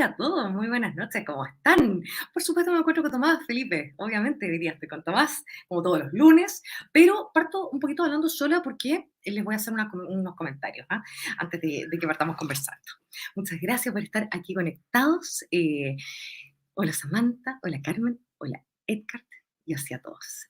Hola a todos, muy buenas noches, ¿cómo están? Por supuesto me encuentro con Tomás, Felipe, obviamente hoy día estoy con Tomás, como todos los lunes, pero parto un poquito hablando sola porque les voy a hacer unos comentarios, ¿ah? Antes de que partamos conversando. Muchas gracias por estar aquí conectados. Hola Samantha, hola Carmen, hola Edgar y hacia todos.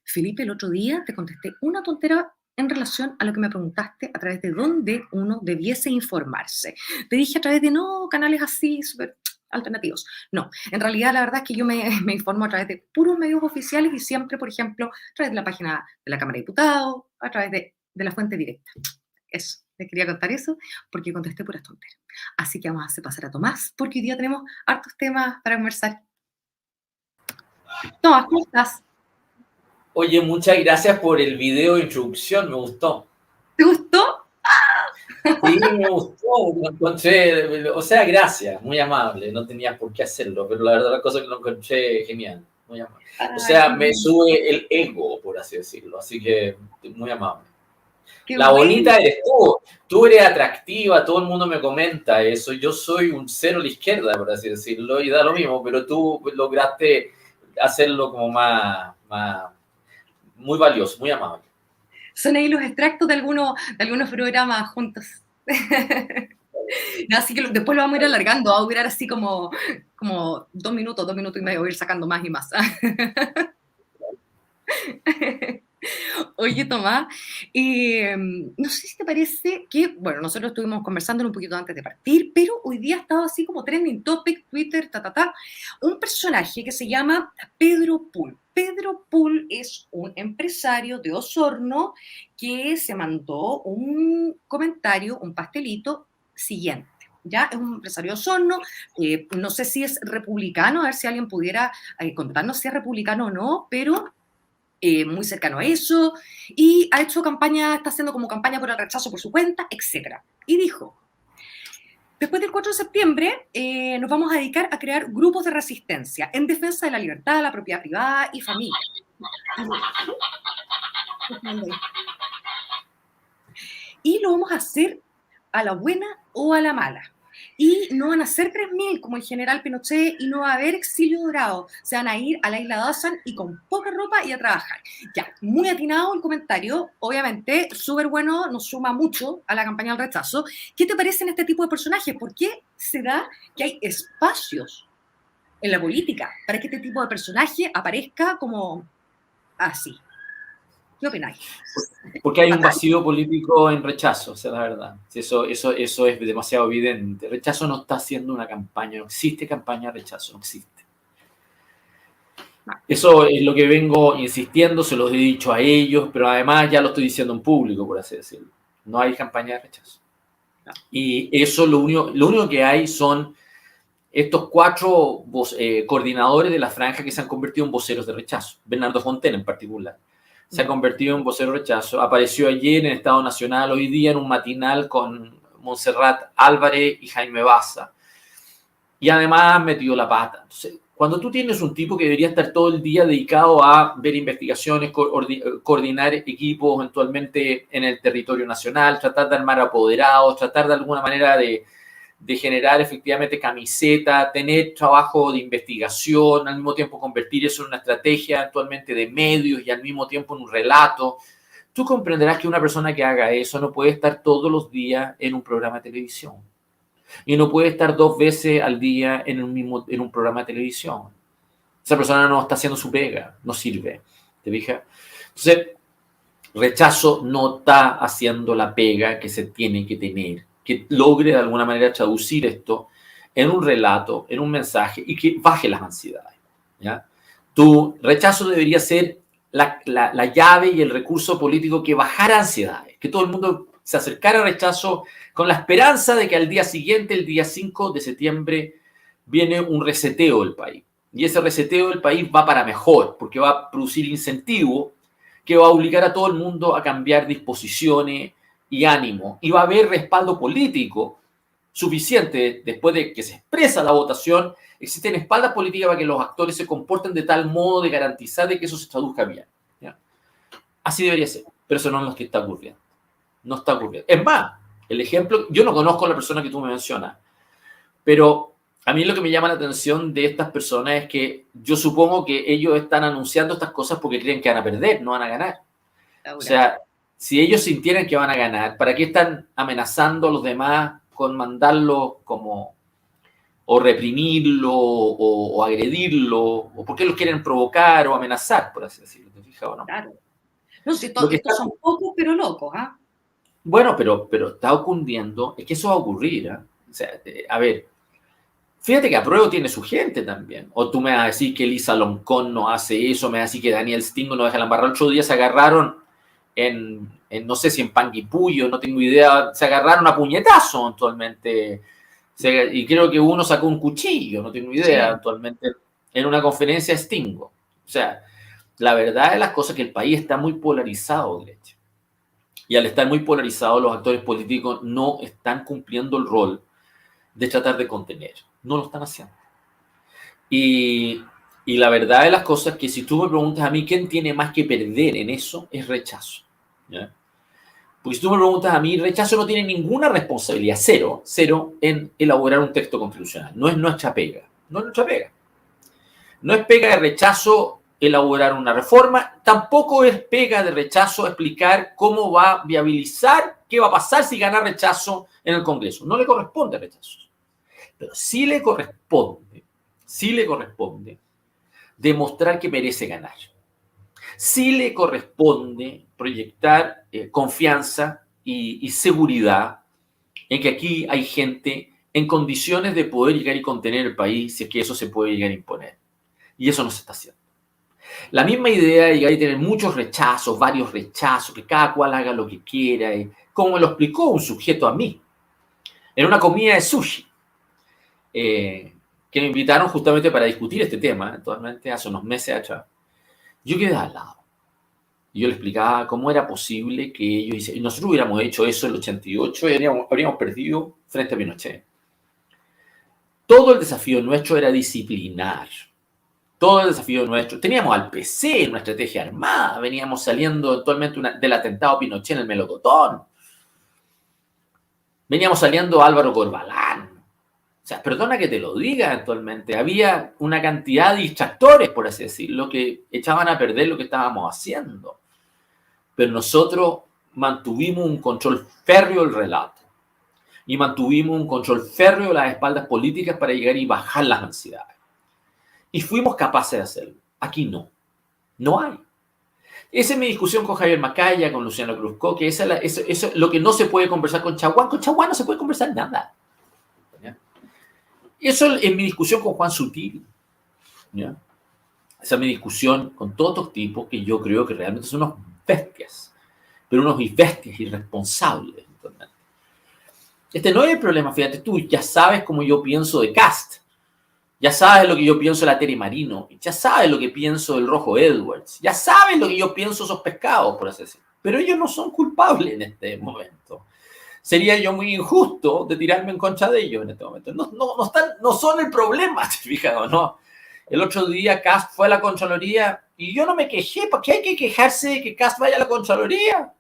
Felipe, el otro día te contesté una tontera en relación a lo que me preguntaste a través de dónde uno debiese informarse. Te dije a través de no canales así súper alternativos. No, en realidad la verdad es que yo me informo a través de puros medios oficiales y siempre, por ejemplo, a través de la página de la Cámara de Diputados, a través de la fuente directa. Eso, te quería contar eso porque contesté puras tonteras. Así que vamos a hacer pasar a Tomás porque hoy día tenemos hartos temas para conversar. Tomás, ¿cómo estás? Oye, muchas gracias por el video de introducción, me gustó. ¿Te gustó? Sí, me gustó, lo encontré, o sea, gracias, muy amable, no tenías por qué hacerlo, pero la verdad la cosa es que lo encontré genial, muy amable. O Ay, sea, qué me bueno. sube el ego, por así decirlo, así que muy amable. Qué La bueno. bonita eres tú eres atractiva, todo el mundo me comenta eso, yo soy un cero a la izquierda, por así decirlo, y da lo mismo, pero tú lograste hacerlo como muy valioso, muy amable. Son ahí los extractos de algunos programas juntos. No, así que después lo vamos a ir alargando, va a durar así como 2 minutos y medio, voy a ir sacando más y más. Oye, Tomás, no sé si te parece que, bueno, nosotros estuvimos conversando un poquito antes de partir, pero hoy día ha estado así como trending topic, Twitter, un personaje que se llama Pedro Pool. Pedro Pool es un empresario de Osorno que se mandó un comentario, un pastelito siguiente. Ya es un empresario de Osorno, no sé si es republicano, a ver si alguien pudiera contarnos si es republicano o no, pero muy cercano a eso, y ha hecho campaña, está haciendo como campaña por el rechazo por su cuenta, etc. Y dijo, después del 4 de septiembre nos vamos a dedicar a crear grupos de resistencia en defensa de la libertad, la propiedad privada y familia. Y lo vamos a hacer a la buena o a la mala. Y no van a ser 3.000 como el general Pinochet y no va a haber exilio dorado. Se van a ir a la isla Dawson y con poca ropa y a trabajar. Ya, muy atinado el comentario, obviamente, súper bueno, nos suma mucho a la campaña del rechazo. ¿Qué te parecen este tipo de personajes? ¿Por qué se da que hay espacios en la política para que este tipo de personaje aparezca como así? ¿Qué opináis? Porque hay un Fatal. vacío político en rechazo, o sea, la verdad. Eso es demasiado evidente. Rechazo no está haciendo una campaña, no existe campaña de rechazo, no existe. Eso es lo que vengo insistiendo, se los he dicho a ellos, pero además ya lo estoy diciendo en público, por así decirlo. No hay campaña de rechazo. Y eso lo único que hay son estos cuatro coordinadores de la franja que se han convertido en voceros de rechazo. Bernardo Fonten en particular. Se ha convertido en vocero de rechazo. Apareció ayer en Estado Nacional, hoy día en un matinal con Montserrat Álvarez y Jaime Baza. Y además metió la pata. Entonces, cuando tú tienes un tipo que debería estar todo el día dedicado a ver investigaciones, coordinar equipos eventualmente en el territorio nacional, tratar de armar apoderados, tratar de alguna manera de generar efectivamente camiseta, tener trabajo de investigación, al mismo tiempo convertir eso en una estrategia actualmente de medios y al mismo tiempo en un relato. Tú comprenderás que una persona que haga eso no puede estar todos los días en un programa de televisión y no puede estar 2 veces al día en un programa de televisión. Esa persona no está haciendo su pega, no sirve. ¿Te fijas? Entonces, rechazo no está haciendo la pega que se tiene que tener, que logre de alguna manera traducir esto en un relato, en un mensaje y que baje las ansiedades. ¿Ya? Tu rechazo debería ser la llave y el recurso político que bajara ansiedades, que todo el mundo se acercara al rechazo con la esperanza de que al día siguiente, el día 5 de septiembre, viene un reseteo del país. Y ese reseteo del país va para mejor, porque va a producir incentivo que va a obligar a todo el mundo a cambiar disposiciones y ánimo. Y va a haber respaldo político suficiente después de que se expresa la votación, existen espaldas políticas para que los actores se comporten de tal modo de garantizar de que eso se traduzca bien. ¿Ya? Así debería ser, pero eso no es lo que está ocurriendo. No está ocurriendo. Es más, el ejemplo, yo no conozco a la persona que tú me mencionas, pero a mí lo que me llama la atención de estas personas es que yo supongo que ellos están anunciando estas cosas porque creen que van a perder, no van a ganar. O sea, si ellos sintieran que van a ganar, ¿para qué están amenazando a los demás con mandarlo como o reprimirlo o agredirlo? ¿O por qué los quieren provocar o amenazar, por así decirlo? ¿Te fijas o no? Claro. No, si estos son pocos, pero locos, ¿ah? Bueno, pero está ocurriendo, es que eso va a ocurrir, ¿eh? O sea, a ver, fíjate que Apruebo tiene su gente también. O tú me vas a decir que Elisa Loncón no hace eso, me vas a decir que Daniel Stingo no deja la embarrada. El otro día se agarraron no sé si en Panguipullo, no tengo idea, se agarraron a puñetazo actualmente. Y creo que uno sacó un cuchillo, no tengo idea, actualmente, en una conferencia de Stingo. O sea, la verdad de las cosas es que el país está muy polarizado, derecho. Y al estar muy polarizado, los actores políticos no están cumpliendo el rol de tratar de contener. No lo están haciendo. Y la verdad de las cosas es que si tú me preguntas a mí quién tiene más que perder en eso, es rechazo. ¿Ya? Porque si tú me preguntas a mí, rechazo no tiene ninguna responsabilidad, cero, en elaborar un texto constitucional. No es nuestra pega. No es nuestra pega. No es pega de rechazo elaborar una reforma, tampoco es pega de rechazo explicar cómo va a viabilizar, qué va a pasar si gana rechazo en el Congreso. No le corresponde rechazo. Pero sí le corresponde demostrar que merece ganar. Sí le corresponde proyectar confianza y seguridad en que aquí hay gente en condiciones de poder llegar y contener el país si es que eso se puede llegar a imponer. Y eso no se está haciendo. La misma idea de llegar y tener muchos rechazos, varios rechazos, que cada cual haga lo que quiera, como me lo explicó un sujeto a mí, en una comida de sushi, que me invitaron justamente para discutir este tema, actualmente hace unos meses atrás. Yo quedé al lado. Y yo le explicaba cómo era posible que ellos, nosotros hubiéramos hecho eso en el 88 y habríamos perdido frente a Pinochet. Todo el desafío nuestro era disciplinar. Todo el desafío nuestro. Teníamos al PC en una estrategia armada. Veníamos saliendo actualmente del atentado Pinochet en el Melocotón. Veníamos saliendo Álvaro Corbalán. O sea, perdona que te lo diga actualmente. Había una cantidad de distractores, por así decirlo, que echaban a perder lo que estábamos haciendo. Pero nosotros mantuvimos un control férreo del relato. Y mantuvimos un control férreo de las espaldas políticas para llegar y bajar las ansiedades. Y fuimos capaces de hacerlo. Aquí no. No hay. Esa es mi discusión con Javier Macaya, con Luciano Cruzco, que eso es lo que no se puede conversar con Chaguán. Con Chaguán no se puede conversar nada. ¿Ya? Eso es mi discusión con Juan Sutil. ¿Ya? Esa es mi discusión con todos estos tipos que yo creo que realmente son unos bestias. Pero unos bestias irresponsables. Este no es el problema, fíjate tú, ya sabes cómo yo pienso de Kast. Ya sabes lo que yo pienso de la Tere Marino. Ya sabes lo que pienso del Rojo Edwards. Ya sabes lo que yo pienso de esos pescados, por así decirlo. Pero ellos no son culpables en este momento. Sería yo muy injusto de tirarme en contra de ellos en este momento. No son el problema, ¿te fijas o no? El otro día Kast fue a la Contraloría y yo no me quejé. ¿Por qué hay que quejarse de que Kast vaya a la Contraloría?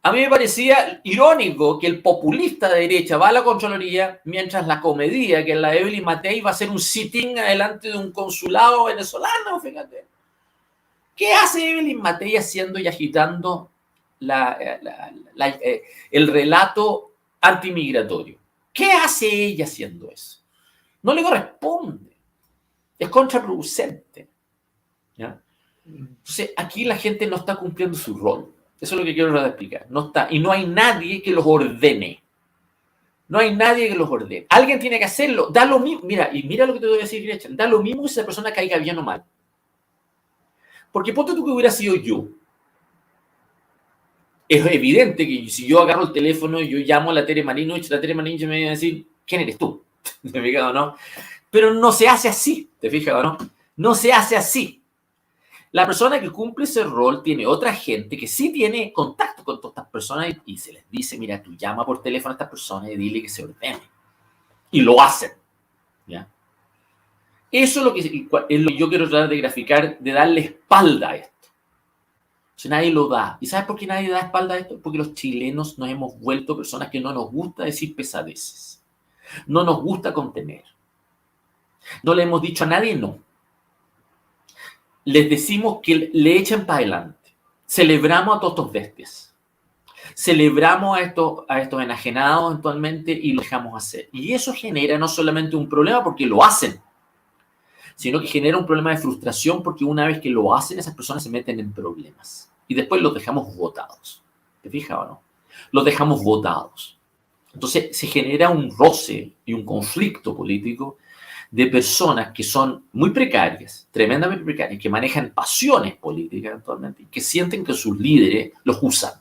A mí me parecía irónico que el populista de derecha va a la Contraloría mientras la comedia, que es la de Evelyn Matei, va a hacer un sit-in adelante de un consulado venezolano, fíjate. ¿Qué hace Evelyn Matei haciendo y agitando el relato antimigratorio? ¿Qué hace ella haciendo eso? No le corresponde. Es contraproducente. ¿Ya? Entonces, aquí la gente no está cumpliendo su rol. Eso es lo que quiero explicar. No está. Y no hay nadie que los ordene. No hay nadie que los ordene. Alguien tiene que hacerlo. Da lo mismo. Mira, y mira lo que te voy a decir, Gretchen. Da lo mismo que esa persona caiga bien o mal. Porque ponte tú que hubiera sido yo. Es evidente que si yo agarro el teléfono y yo llamo a la Tere Marino y la Tere Marino me va a decir, ¿quién eres tú? ¿Te fijas o no? Pero no se hace así. ¿Te fijas o no? No se hace así. La persona que cumple ese rol tiene otra gente que sí tiene contacto con todas estas personas y se les dice, mira, tú llama por teléfono a estas personas y dile que se ordene. Y lo hacen. ¿Ya? Eso es lo que yo quiero tratar de graficar, de darle espalda a esto. Si nadie lo da. ¿Y sabes por qué nadie da espalda a esto? Porque los chilenos nos hemos vuelto personas que no nos gusta decir pesadeces. No nos gusta contener. No le hemos dicho a nadie no. Les decimos que le echen para adelante. Celebramos a todos estos bestias. Celebramos a estos enajenados eventualmente y lo dejamos hacer. Y eso genera no solamente un problema porque lo hacen, sino que genera un problema de frustración porque una vez que lo hacen, esas personas se meten en problemas. Y después los dejamos votados. ¿Te fijas o no? Los dejamos votados. Entonces se genera un roce y un conflicto político de personas que son muy precarias, tremendamente precarias, que manejan pasiones políticas eventualmente, y que sienten que sus líderes los usan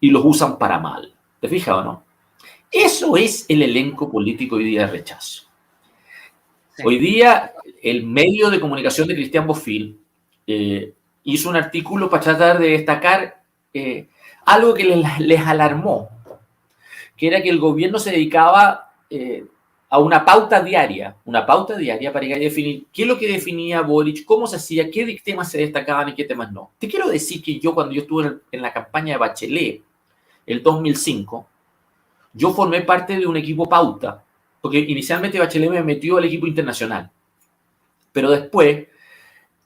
y los usan para mal. ¿Te fijas o no? Eso es el elenco político hoy día de Rechazo. Sí. Hoy día el medio de comunicación de Cristian Bofill hizo un artículo para tratar de destacar algo que les alarmó, que era que el gobierno se dedicaba a una pauta diaria para llegar a definir qué es lo que definía Boric, cómo se hacía, qué temas se destacaban y qué temas no. Te quiero decir que cuando yo estuve en la campaña de Bachelet, el 2005, yo formé parte de un equipo pauta, porque inicialmente Bachelet me metió al equipo internacional, pero después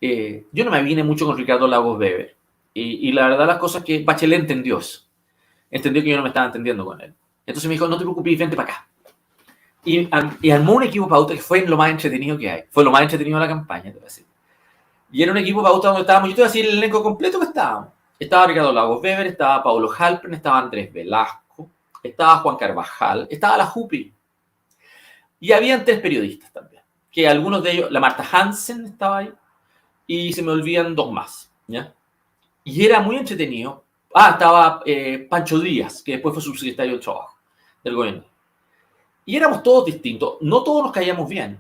yo no me vine mucho con Ricardo Lagos Weber, y la verdad las cosas que Bachelet entendió eso, entendió que yo no me estaba entendiendo con él. Entonces me dijo, no te preocupes, vente para acá. Y armó un equipo pauta que fue lo más entretenido que hay. Fue lo más entretenido de la campaña, te voy a decir. Y era un equipo pauta donde estábamos, yo te voy a decir el elenco completo que estábamos. Estaba Ricardo Lagos Weber, estaba Paulo Halpern, estaba Andrés Velasco, estaba Juan Carvajal, estaba la Jupi. Y habían 3 periodistas también. Que algunos de ellos, la Marta Hansen estaba ahí, y se me olvidan 2 más. ¿Ya? Y era muy entretenido. Estaba Pancho Díaz, que después fue subsecretario del Trabajo del gobierno. Y éramos todos distintos. No todos nos caíamos bien,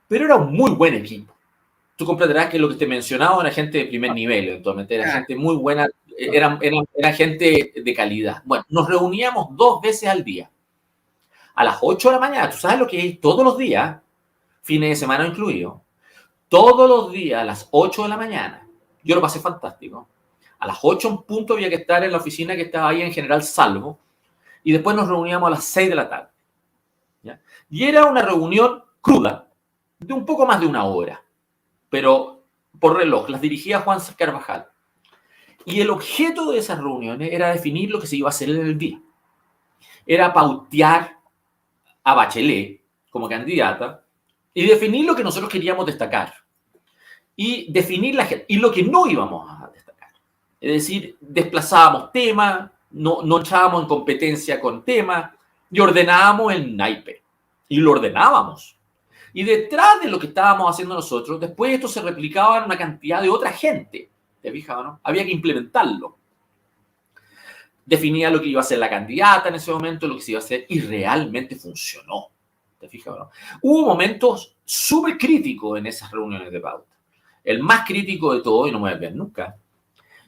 pero era un muy buen equipo. Tú comprenderás que lo que te mencionaba era gente de primer nivel, eventualmente. Era gente muy buena, era gente de calidad. Bueno, nos reuníamos 2 veces al día. A las 8 de la mañana, tú sabes lo que es todos los días, fines de semana incluido. Todos los días a las 8 de la mañana. Yo lo pasé fantástico. A las 8 en punto había que estar en la oficina que estaba ahí en General Salvo. Y después nos reuníamos a las 6 de la tarde. ¿Ya? Y era una reunión cruda, de un poco más de 1 hora, pero por reloj, las dirigía Juan Carvajal. Y el objeto de esas reuniones era definir lo que se iba a hacer en el día. Era pautear a Bachelet como candidata y definir lo que nosotros queríamos destacar. Y definir y lo que no íbamos a destacar. Es decir, desplazábamos temas, no entrábamos en competencia con temas, y ordenábamos el naipe. Y lo ordenábamos. Y detrás de lo que estábamos haciendo nosotros, después esto se replicaba en una cantidad de otra gente. ¿Te fijas, no? Había que implementarlo. Definía lo que iba a ser la candidata en ese momento, lo que se iba a hacer, y realmente funcionó. ¿Te fijas, no? Hubo momentos súper críticos en esas reuniones de pauta. El más crítico de todo, y no me voy a olvidar nunca,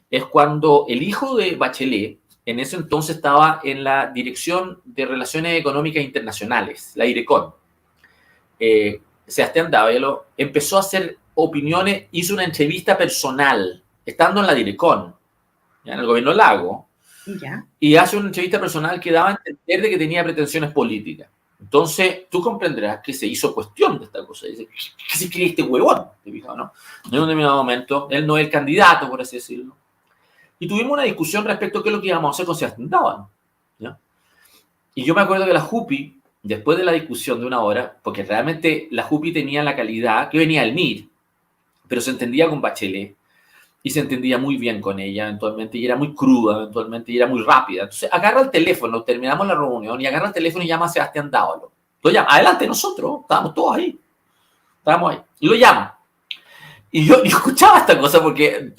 es cuando el hijo de Bachelet, en ese entonces estaba en la Dirección de Relaciones Económicas Internacionales, la DIRECON. Sebastián Dávilo empezó a hacer opiniones, hizo una entrevista personal, estando en la DIRECON, ¿ya? En el gobierno Lago, ¿ya? Y hace una entrevista personal que daba a entender de que tenía pretensiones políticas. Entonces, tú comprenderás que se hizo cuestión de esta cosa. Dice, ¿qué se cree este huevón? ¿No? En un determinado momento, él no es el candidato, por así decirlo. Y tuvimos una discusión respecto a qué es lo que íbamos a hacer con Sebastián Dávilo, ¿ya? Y yo me acuerdo que la Jupi, después de la discusión de 1 hora, porque realmente la Jupi tenía la calidad, que venía del MIR, pero se entendía con Bachelet, y se entendía muy bien con ella eventualmente, y era muy cruda eventualmente, y era muy rápida. Entonces agarra el teléfono, terminamos la reunión, y agarra el teléfono y llama a Sebastián Dávilo. Lo llama, adelante nosotros, estábamos todos ahí. Estábamos ahí. Y lo llama. Y yo escuchaba esta cosa porque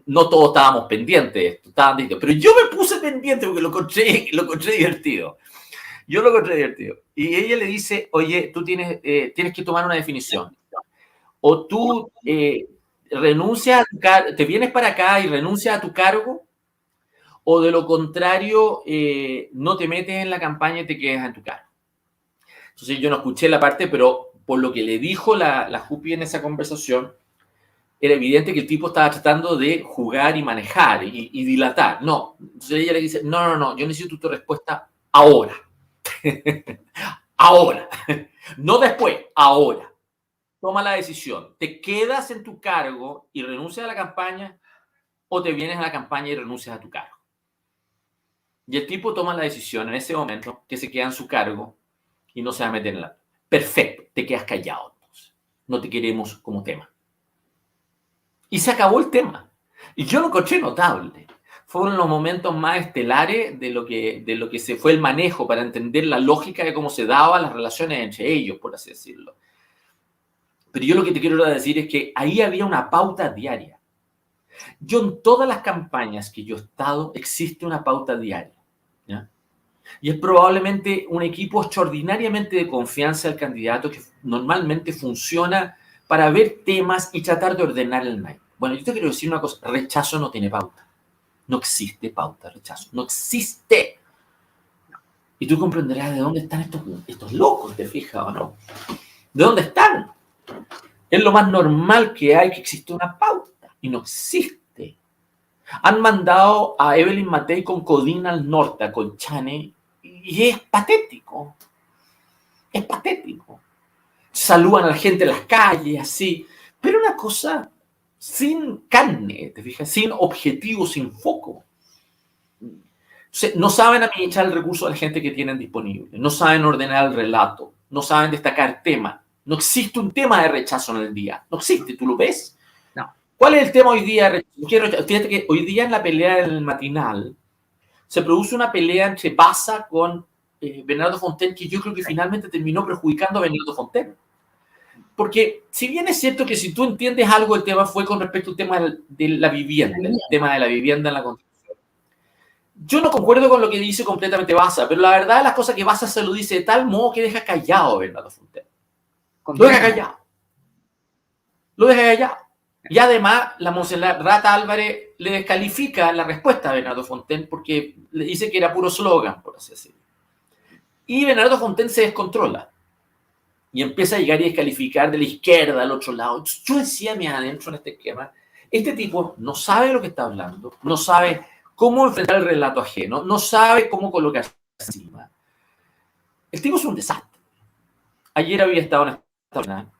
no todos estábamos pendientes de esto, pero yo me puse pendiente porque lo encontré divertido. Yo lo encontré divertido. Y ella le dice, oye, tú tienes que tomar una definición. O tú renuncias, te vienes para acá y renuncias a tu cargo, o de lo contrario, no te metes en la campaña y te quedas en tu cargo. Entonces yo no escuché la parte, pero por lo que le dijo la Jupi en esa conversación, era evidente que el tipo estaba tratando de jugar y manejar y dilatar. No. Entonces ella le dice, no, yo necesito tu respuesta ahora. ahora, no después, ahora. Toma la decisión. ¿Te quedas en tu cargo y renuncias a la campaña o te vienes a la campaña y renuncias a tu cargo? Y el tipo toma la decisión en ese momento que se queda en su cargo y no se va a meter en la... Perfecto, te quedas callado entonces. No te queremos como tema. Y se acabó el tema. Y yo lo encontré notable. Fueron los momentos más estelares de lo que se fue el manejo para entender la lógica de cómo se daban las relaciones entre ellos, por así decirlo. Pero yo lo que te quiero decir es que ahí había una pauta diaria. Yo en todas las campañas que yo he estado, existe una pauta diaria. ¿Ya? Y es probablemente un equipo extraordinariamente de confianza del candidato que normalmente funciona para ver temas y tratar de ordenar el night. Bueno, yo te quiero decir una cosa, rechazo no tiene pauta. No existe pauta, rechazo. No existe. Y tú comprenderás de dónde están estos locos, ¿te fijas o no? ¿De dónde están? Es lo más normal que hay que existe una pauta. Y no existe. Han mandado a Evelyn Matei con Codina al norte, a Colchane, y es patético. Es patético. Saludan a la gente en las calles, así. Pero una cosa sin carne, ¿te fijas? Sin objetivo, sin foco. No saben administrar el recurso de la gente que tienen disponible. No saben ordenar el relato. No saben destacar temas. No existe un tema de rechazo en el día. No existe, ¿tú lo ves? No. ¿Cuál es el tema hoy día de rechazo? Fíjate que hoy día en la pelea del matinal se produce una pelea entre Baza con Bernardo Fontaine que yo creo que finalmente terminó perjudicando a Bernardo Fontaine. Porque si bien es cierto que si tú entiendes algo, el tema fue con respecto al tema de la vivienda, el tema de la vivienda en la Constitución. Yo no concuerdo con lo que dice completamente Baza, pero la verdad de las cosas que Baza se lo dice de tal modo que deja callado a Bernardo Fontaine. Lo deja callado. Lo deja callado. Y además, la Monserrat Álvarez le descalifica la respuesta a Bernardo Fontaine porque le dice que era puro slogan, por así decirlo. Y Bernardo Fontaine se descontrola y empieza a llegar y descalificar de la izquierda al otro lado. Yo decía, mira, adentro en este esquema, este tipo no sabe lo que está hablando, no sabe cómo enfrentar el relato ajeno, no sabe cómo colocarse encima. El tipo es un desastre. Ayer había estado en esta jornada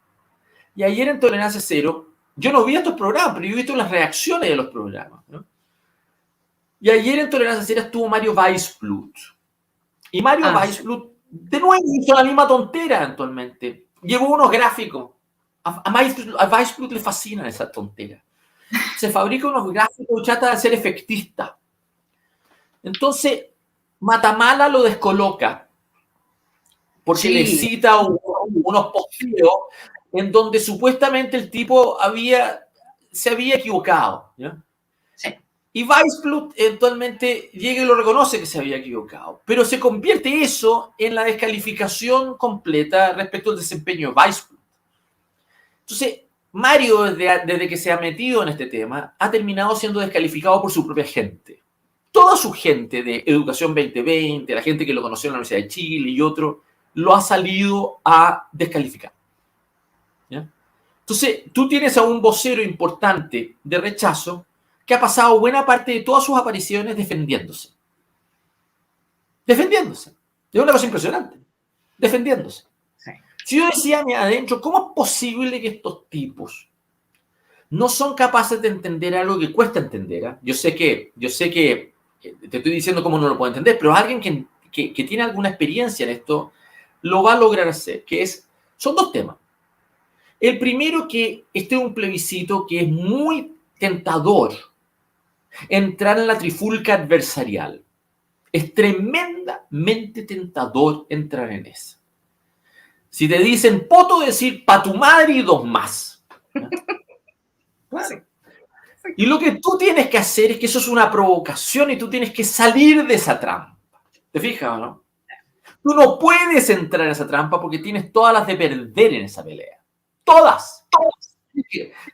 y ayer en Tolerancia Cero, yo no vi estos programas, pero yo he visto las reacciones de los programas, ¿no? Y ayer en Tolerancia Cero estuvo Mario Weissblut. Y Mario Weissblut, de nuevo, hizo la misma tontera actualmente. Llevó unos gráficos. A Weissblut le fascinan esas tonteras. Se fabrica unos gráficos y trata de ser efectista. Entonces, Matamala lo descoloca porque le cita unos posteos en donde supuestamente el tipo se había equivocado. ¿Ya? Sí. Y Weissblut eventualmente llega y lo reconoce que se había equivocado. Pero se convierte eso en la descalificación completa respecto al desempeño de Weissblut. Entonces, Mario, desde que se ha metido en este tema, ha terminado siendo descalificado por su propia gente. Toda su gente de Educación 2020, la gente que lo conoció en la Universidad de Chile y otro, lo ha salido a descalificar. ¿Ya? Entonces, tú tienes a un vocero importante de rechazo que ha pasado buena parte de todas sus apariciones defendiéndose. Defendiéndose. Es una cosa impresionante. Defendiéndose. Sí. Si yo decía adentro, ¿cómo es posible que estos tipos no son capaces de entender algo que cuesta entender? ¿Eh? Yo sé que te estoy diciendo cómo no lo puedo entender, pero alguien que tiene alguna experiencia en esto lo va a lograr hacer, son dos temas. El primero, que este es un plebiscito que es muy tentador entrar en la trifulca adversarial. Es tremendamente tentador entrar en eso. Si te dicen poto, decir pa' tu madre y dos más. Claro. Y lo que tú tienes que hacer es que eso es una provocación y tú tienes que salir de esa trampa. ¿Te fijas o no? Tú no puedes entrar en esa trampa porque tienes todas las de perder en esa pelea. Todas.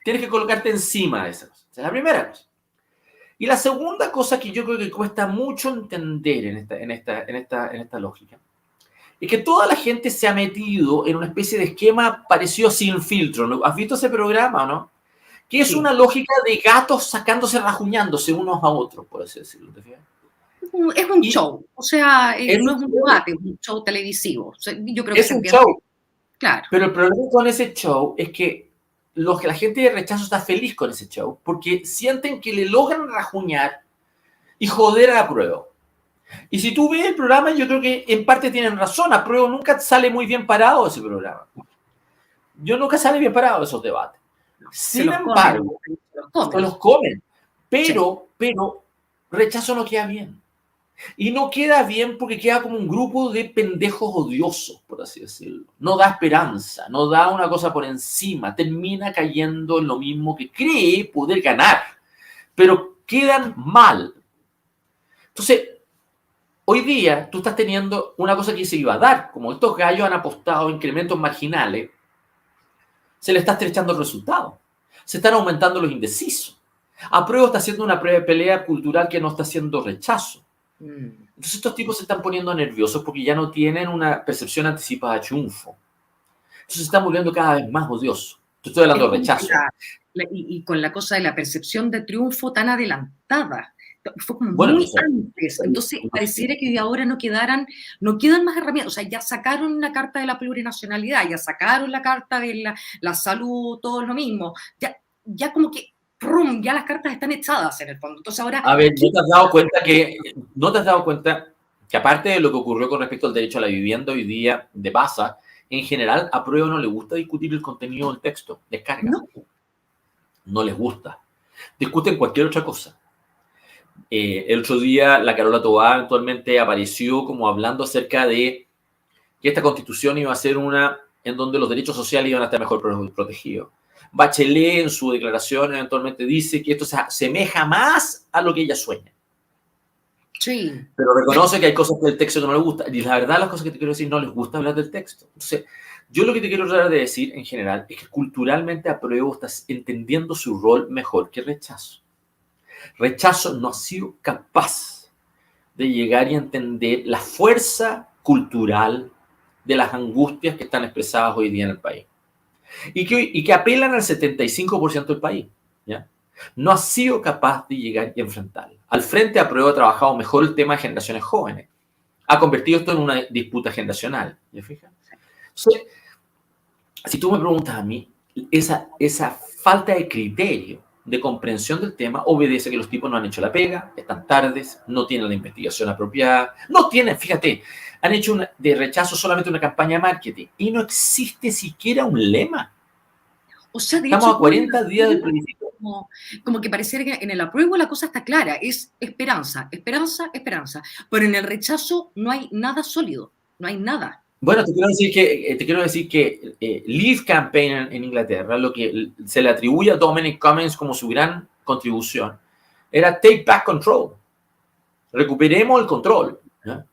Tienes que colocarte encima de esa cosa. Esa es la primera cosa. Y la segunda cosa que yo creo que cuesta mucho entender en esta lógica es que toda la gente se ha metido en una especie de esquema parecido a Sin Filtro. ¿Has visto ese programa o no? Que es una lógica de gatos sacándose, rajuñándose unos a otros, por así decirlo. Es un Y show, o sea, es no un es un show, debate, es un show televisivo. O sea, yo creo que es se un entiende, show, claro. pero el problema con ese show es que la gente de rechazo está feliz con ese show porque sienten que le logran rajuñar y joder a la prueba. Y si tú ves el programa, yo creo que en parte tienen razón. A prueba nunca sale muy bien parado ese programa. Yo nunca sale bien parado de esos debates. No, se Sin los comen, embargo, se los se comen. los comen. Sí. Pero, rechazo no queda bien. Y no queda bien porque queda como un grupo de pendejos odiosos, por así decirlo. No da esperanza, no da una cosa por encima. Termina cayendo en lo mismo que cree poder ganar. Pero quedan mal. Entonces, hoy día tú estás teniendo una cosa que se iba a dar. Como estos gallos han apostado incrementos marginales, se le está estrechando el resultado. Se están aumentando los indecisos. Apruebo está haciendo una pelea cultural que no está haciendo rechazo. Mm. Entonces estos tipos se están poniendo nerviosos porque ya no tienen una percepción anticipada de triunfo. Entonces se están volviendo cada vez más odiosos. Yo estoy hablando Es de como que rechazo. y con la cosa de la percepción de triunfo tan adelantada. Fue como Bueno, muy antes. Entonces, entonces pareciera que de ahora no quedan más herramientas. O sea, ya sacaron la carta de la plurinacionalidad, ya sacaron la carta de la salud, todo lo mismo. Ya como que, ¡prum!, ya las cartas están echadas en el fondo. Entonces ahora, a ver, ¿qué? ¿no te has dado cuenta que aparte de lo que ocurrió con respecto al derecho a la vivienda hoy día de Baza, en general a Prueba no le gusta discutir el contenido del texto, descarga, No, no les gusta. Discuten cualquier otra cosa. El otro día la Carola Tobá eventualmente apareció como hablando acerca de que esta constitución iba a ser una en donde los derechos sociales iban a estar mejor protegidos. Bachelet en su declaración eventualmente dice que esto se asemeja más a lo que ella sueña. sí. Pero reconoce que hay cosas del texto que no le gusta. Y la verdad, las cosas que te quiero decir, no les gusta hablar del texto. Entonces, yo lo que te quiero tratar de decir en general es que culturalmente Apruebo estás entendiendo su rol mejor que Rechazo. Rechazo no ha sido capaz de llegar y entender la fuerza cultural de las angustias que están expresadas hoy día en el país y que apelan al 75% del país. ¿Ya? No ha sido capaz de llegar y enfrentarlo. Al Frente Apruebo ha trabajado mejor el tema de generaciones jóvenes. Ha convertido esto en una disputa generacional. ¿Ya fijas? Entonces, si tú me preguntas a mí, esa falta de criterio, de comprensión del tema, obedece a que los tipos no han hecho la pega, están tardes, no tienen la investigación apropiada, no tienen, fíjate, han hecho de rechazo solamente una campaña de marketing y no existe siquiera un lema. O sea, de Estamos hecho, a tú en el 40 días del apruebo, plebiscito. como que pareciera que en el apruebo la cosa está clara, es esperanza, esperanza, esperanza. Pero en el rechazo no hay nada sólido, no hay nada. Bueno, te quiero decir que Leave Campaign en Inglaterra, lo que se le atribuye a Dominic Cummings como su gran contribución, era Take Back Control. Recuperemos el control. ¿Ya?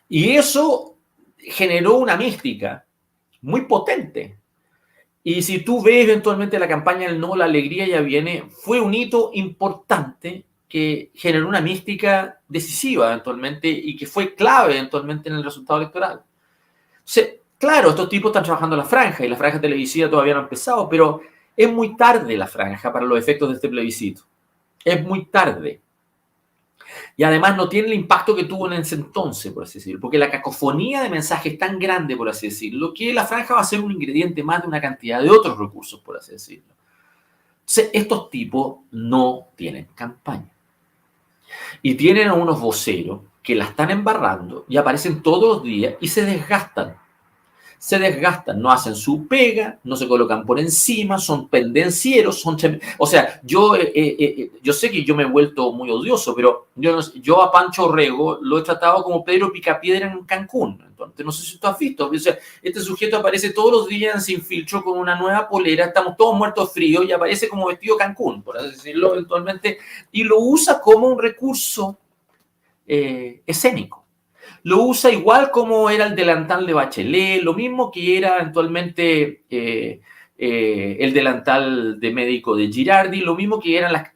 Y eso generó una mística muy potente. Y si tú ves eventualmente la campaña del No, la alegría ya viene, fue un hito importante que generó una mística decisiva eventualmente y que fue clave eventualmente en el resultado electoral. Claro, estos tipos están trabajando en la franja y la franja televisiva todavía no ha empezado, pero es muy tarde la franja para los efectos de este plebiscito. Es muy tarde. Y además no tiene el impacto que tuvo en ese entonces, por así decirlo, porque la cacofonía de mensajes es tan grande, por así decirlo, que la franja va a ser un ingrediente más de una cantidad de otros recursos, por así decirlo. Entonces, estos tipos no tienen campaña. Y tienen a unos voceros que la están embarrando y aparecen todos los días y se desgastan, no hacen su pega, no se colocan por encima, son pendencieros, o sea, yo sé que yo me he vuelto muy odioso, pero yo a Pancho Rego lo he tratado como Pedro Picapiedra en Cancún. Entonces, no sé si tú has visto, o sea, este sujeto aparece todos los días sin filtro con una nueva polera, estamos todos muertos fríos y aparece como vestido Cancún, por así decirlo, eventualmente, y lo usa como un recurso escénico. Lo usa igual como era el delantal de Bachelet, lo mismo que era eventualmente el delantal de médico de Girardi, lo mismo que eran las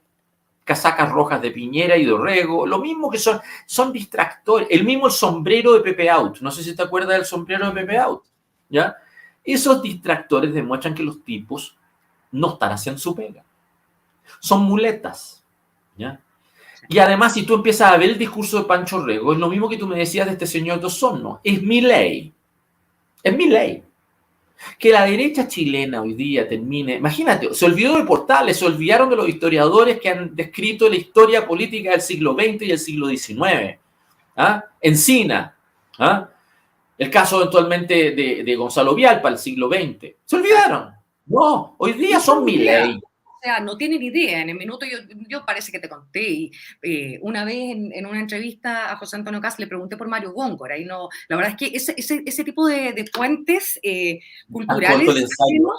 casacas rojas de Piñera y de Orrego, lo mismo que son distractores, el mismo el sombrero de Pepe Out, no sé si te acuerdas del sombrero de Pepe Out, ¿ya? Esos distractores demuestran que los tipos no están haciendo su pega, son muletas, ¿ya? Y además, si tú empiezas a ver el discurso de Pancho Rego, es lo mismo que tú me decías de este señor de Osorno. Es mi ley. Es mi ley. Que la derecha chilena hoy día termine... Imagínate, se olvidó de Portales, se olvidaron de los historiadores que han descrito la historia política del siglo XX y el siglo XIX. ¿Ah? Encina. ¿Ah? El caso eventualmente de Gonzalo Villalpa, el siglo XX. Se olvidaron. No, hoy día son mi ley. O sea, no tienen idea. En el minuto yo parece que te conté. Y, una vez en una entrevista a José Antonio Caz le pregunté por Mario Góngora. Y no, la verdad es que ese tipo de puentes culturales. Corto el ensayo.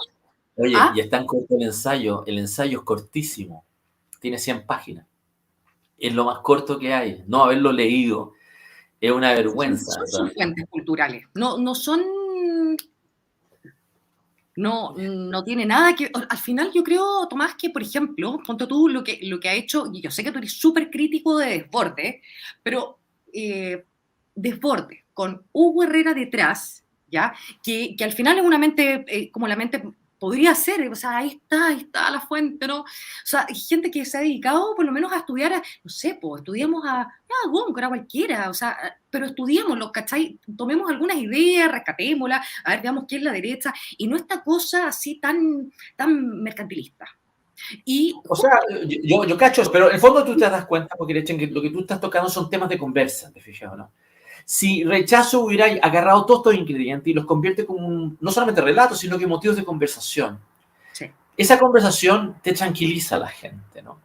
Oye, ¿Ah? y es tan corto el ensayo. El ensayo es cortísimo. Tiene 100 páginas. Es lo más corto que hay. No haberlo leído es una vergüenza. Son fuentes culturales. No son. No tiene nada que... Al final yo creo, Tomás, que, por ejemplo, ponte tú lo que ha hecho, y yo sé que tú eres súper crítico de Desborde, pero Desborde, con Hugo Herrera detrás, ¿ya? Que al final es una mente, como la mente podría ser, o sea, ahí está la fuente, ¿no? O sea, hay gente que se ha dedicado por lo menos a estudiar, no sé, pues estudiamos Góngora, cualquiera, o sea, pero estudiémoslo, ¿cachai? Tomemos algunas ideas, rescatémoslas, a ver, veamos qué es la derecha, y no esta cosa así tan mercantilista. Y, o sea, yo cacho, pero en el fondo tú te das cuenta, porque que lo que tú estás tocando son temas de conversa, ¿te fijas o no? Si Rechazo hubiera agarrado todos estos ingredientes y los convierte como no solamente relatos, sino que motivos de conversación, sí. Esa conversación te tranquiliza a la gente, ¿no?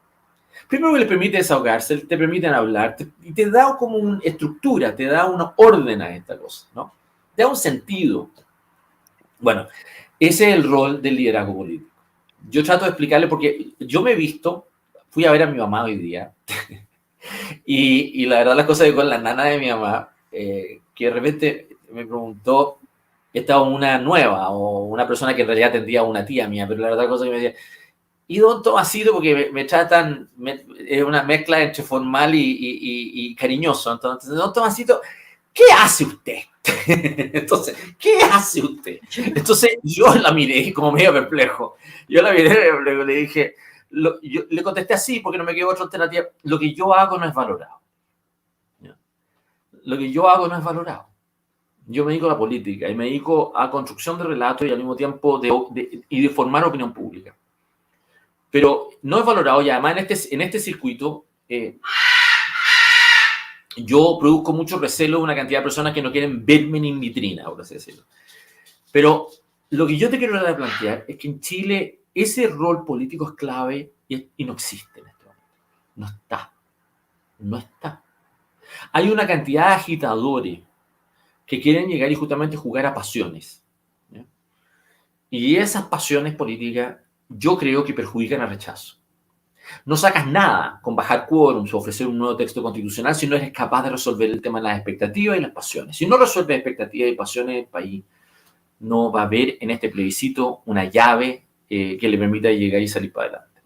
Primero que le permite desahogarse, te permiten hablar, y te da como una estructura, te da una orden a esta cosa, ¿no? Te da un sentido. Bueno, ese es el rol del liderazgo político. Yo trato de explicarle porque yo me he visto, fui a ver a mi mamá hoy día, y la verdad la cosa es que con la nana de mi mamá, que de repente me preguntó, estaba una nueva o una persona que en realidad atendía a una tía mía, pero la verdad cosa que me decía, y don Tomasito, porque me tratan, es una mezcla entre formal y cariñoso, entonces, don Tomasito, ¿qué hace usted? Entonces, ¿qué hace usted? Entonces yo la miré como medio perplejo, yo la miré perplejo, le dije, yo le contesté así porque no me quedó otra alternativa, lo que yo hago no es valorado. Lo que yo hago no es valorado. Yo me dedico a la política y me dedico a construcción de relatos y al mismo tiempo de formar opinión pública. Pero no es valorado y además en este circuito yo produzco mucho recelo de una cantidad de personas que no quieren verme ni en vitrina, por así decirlo. Pero lo que yo te quiero plantear es que en Chile ese rol político es clave y no existe en este momento. No está. No está. Hay una cantidad de agitadores que quieren llegar y justamente jugar a pasiones. ¿Ya? Y esas pasiones políticas yo creo que perjudican al Rechazo. No sacas nada con bajar quórums o ofrecer un nuevo texto constitucional si no eres capaz de resolver el tema de las expectativas y las pasiones. Si no resuelves expectativas y pasiones del país, no va a haber en este plebiscito una llave que le permita llegar y salir para adelante.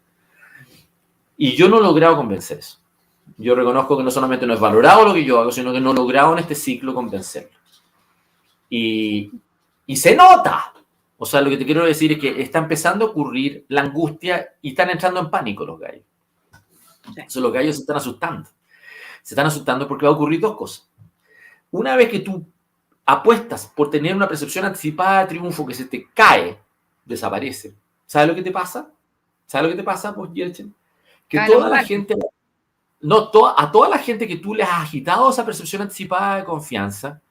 Y yo no he logrado convencer eso. Yo reconozco que no solamente no es valorado lo que yo hago, sino que no he logrado en este ciclo convencerlo. Y se nota. O sea, lo que te quiero decir es que está empezando a ocurrir la angustia y están entrando en pánico los gallos. Entonces, los gallos se están asustando. Se están asustando porque va a ocurrir dos cosas. Una vez que tú apuestas por tener una percepción anticipada de triunfo que se te cae, desaparece. ¿Sabes lo que te pasa? ¿Sabes lo que te pasa, pues, Yeltsin? Que toda la gente, a toda la gente que tú le has agitado esa percepción anticipada de confianza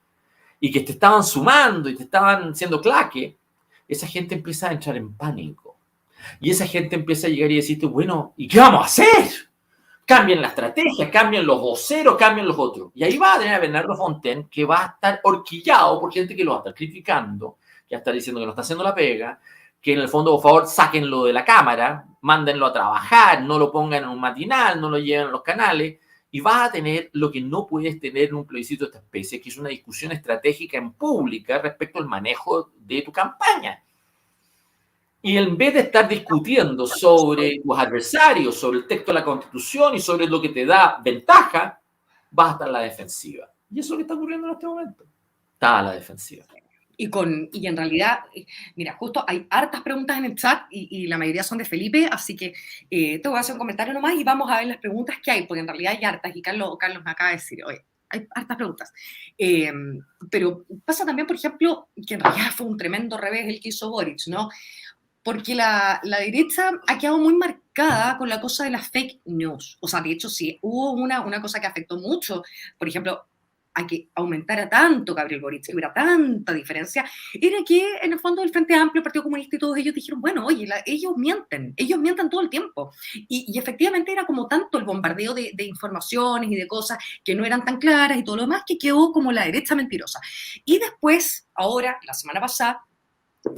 y que te estaban sumando y te estaban haciendo claque, esa gente empieza a entrar en pánico. Y esa gente empieza a llegar y decirte, bueno, ¿y qué vamos a hacer? Cambien la estrategia, cambien los voceros, cambien los otros. Y ahí va a tener a Bernardo Fontaine, que va a estar horquillado por gente que lo va a estar criticando, que va a estar diciendo que no está haciendo la pega, que en el fondo, por favor, sáquenlo de la cámara, mándenlo a trabajar, no lo pongan en un matinal, no lo lleven a los canales, y vas a tener lo que no puedes tener en un plebiscito de esta especie, que es una discusión estratégica en pública respecto al manejo de tu campaña. Y en vez de estar discutiendo sobre tus adversarios, sobre el texto de la Constitución y sobre lo que te da ventaja, vas a estar a la defensiva. Y eso es lo que está ocurriendo en este momento. Está a la defensiva. Y en realidad, mira, justo hay hartas preguntas en el chat y la mayoría son de Felipe, así que te voy a hacer un comentario nomás y vamos a ver las preguntas que hay, porque en realidad hay hartas y Carlos me acaba de decir, oye, hay hartas preguntas. Pero pasa también, por ejemplo, que en realidad fue un tremendo revés el que hizo Boric, ¿no? Porque la derecha ha quedado muy marcada con la cosa de las fake news. O sea, de hecho, sí, hubo una cosa que afectó mucho, por ejemplo, a que aumentara tanto Gabriel Boric, que hubiera tanta diferencia, era que en el fondo del Frente Amplio, el Partido Comunista y todos ellos dijeron, bueno, oye, ellos mienten todo el tiempo. Y efectivamente era como tanto el bombardeo de informaciones y de cosas que no eran tan claras y todo lo demás, que quedó como la derecha mentirosa. Y después, ahora, la semana pasada,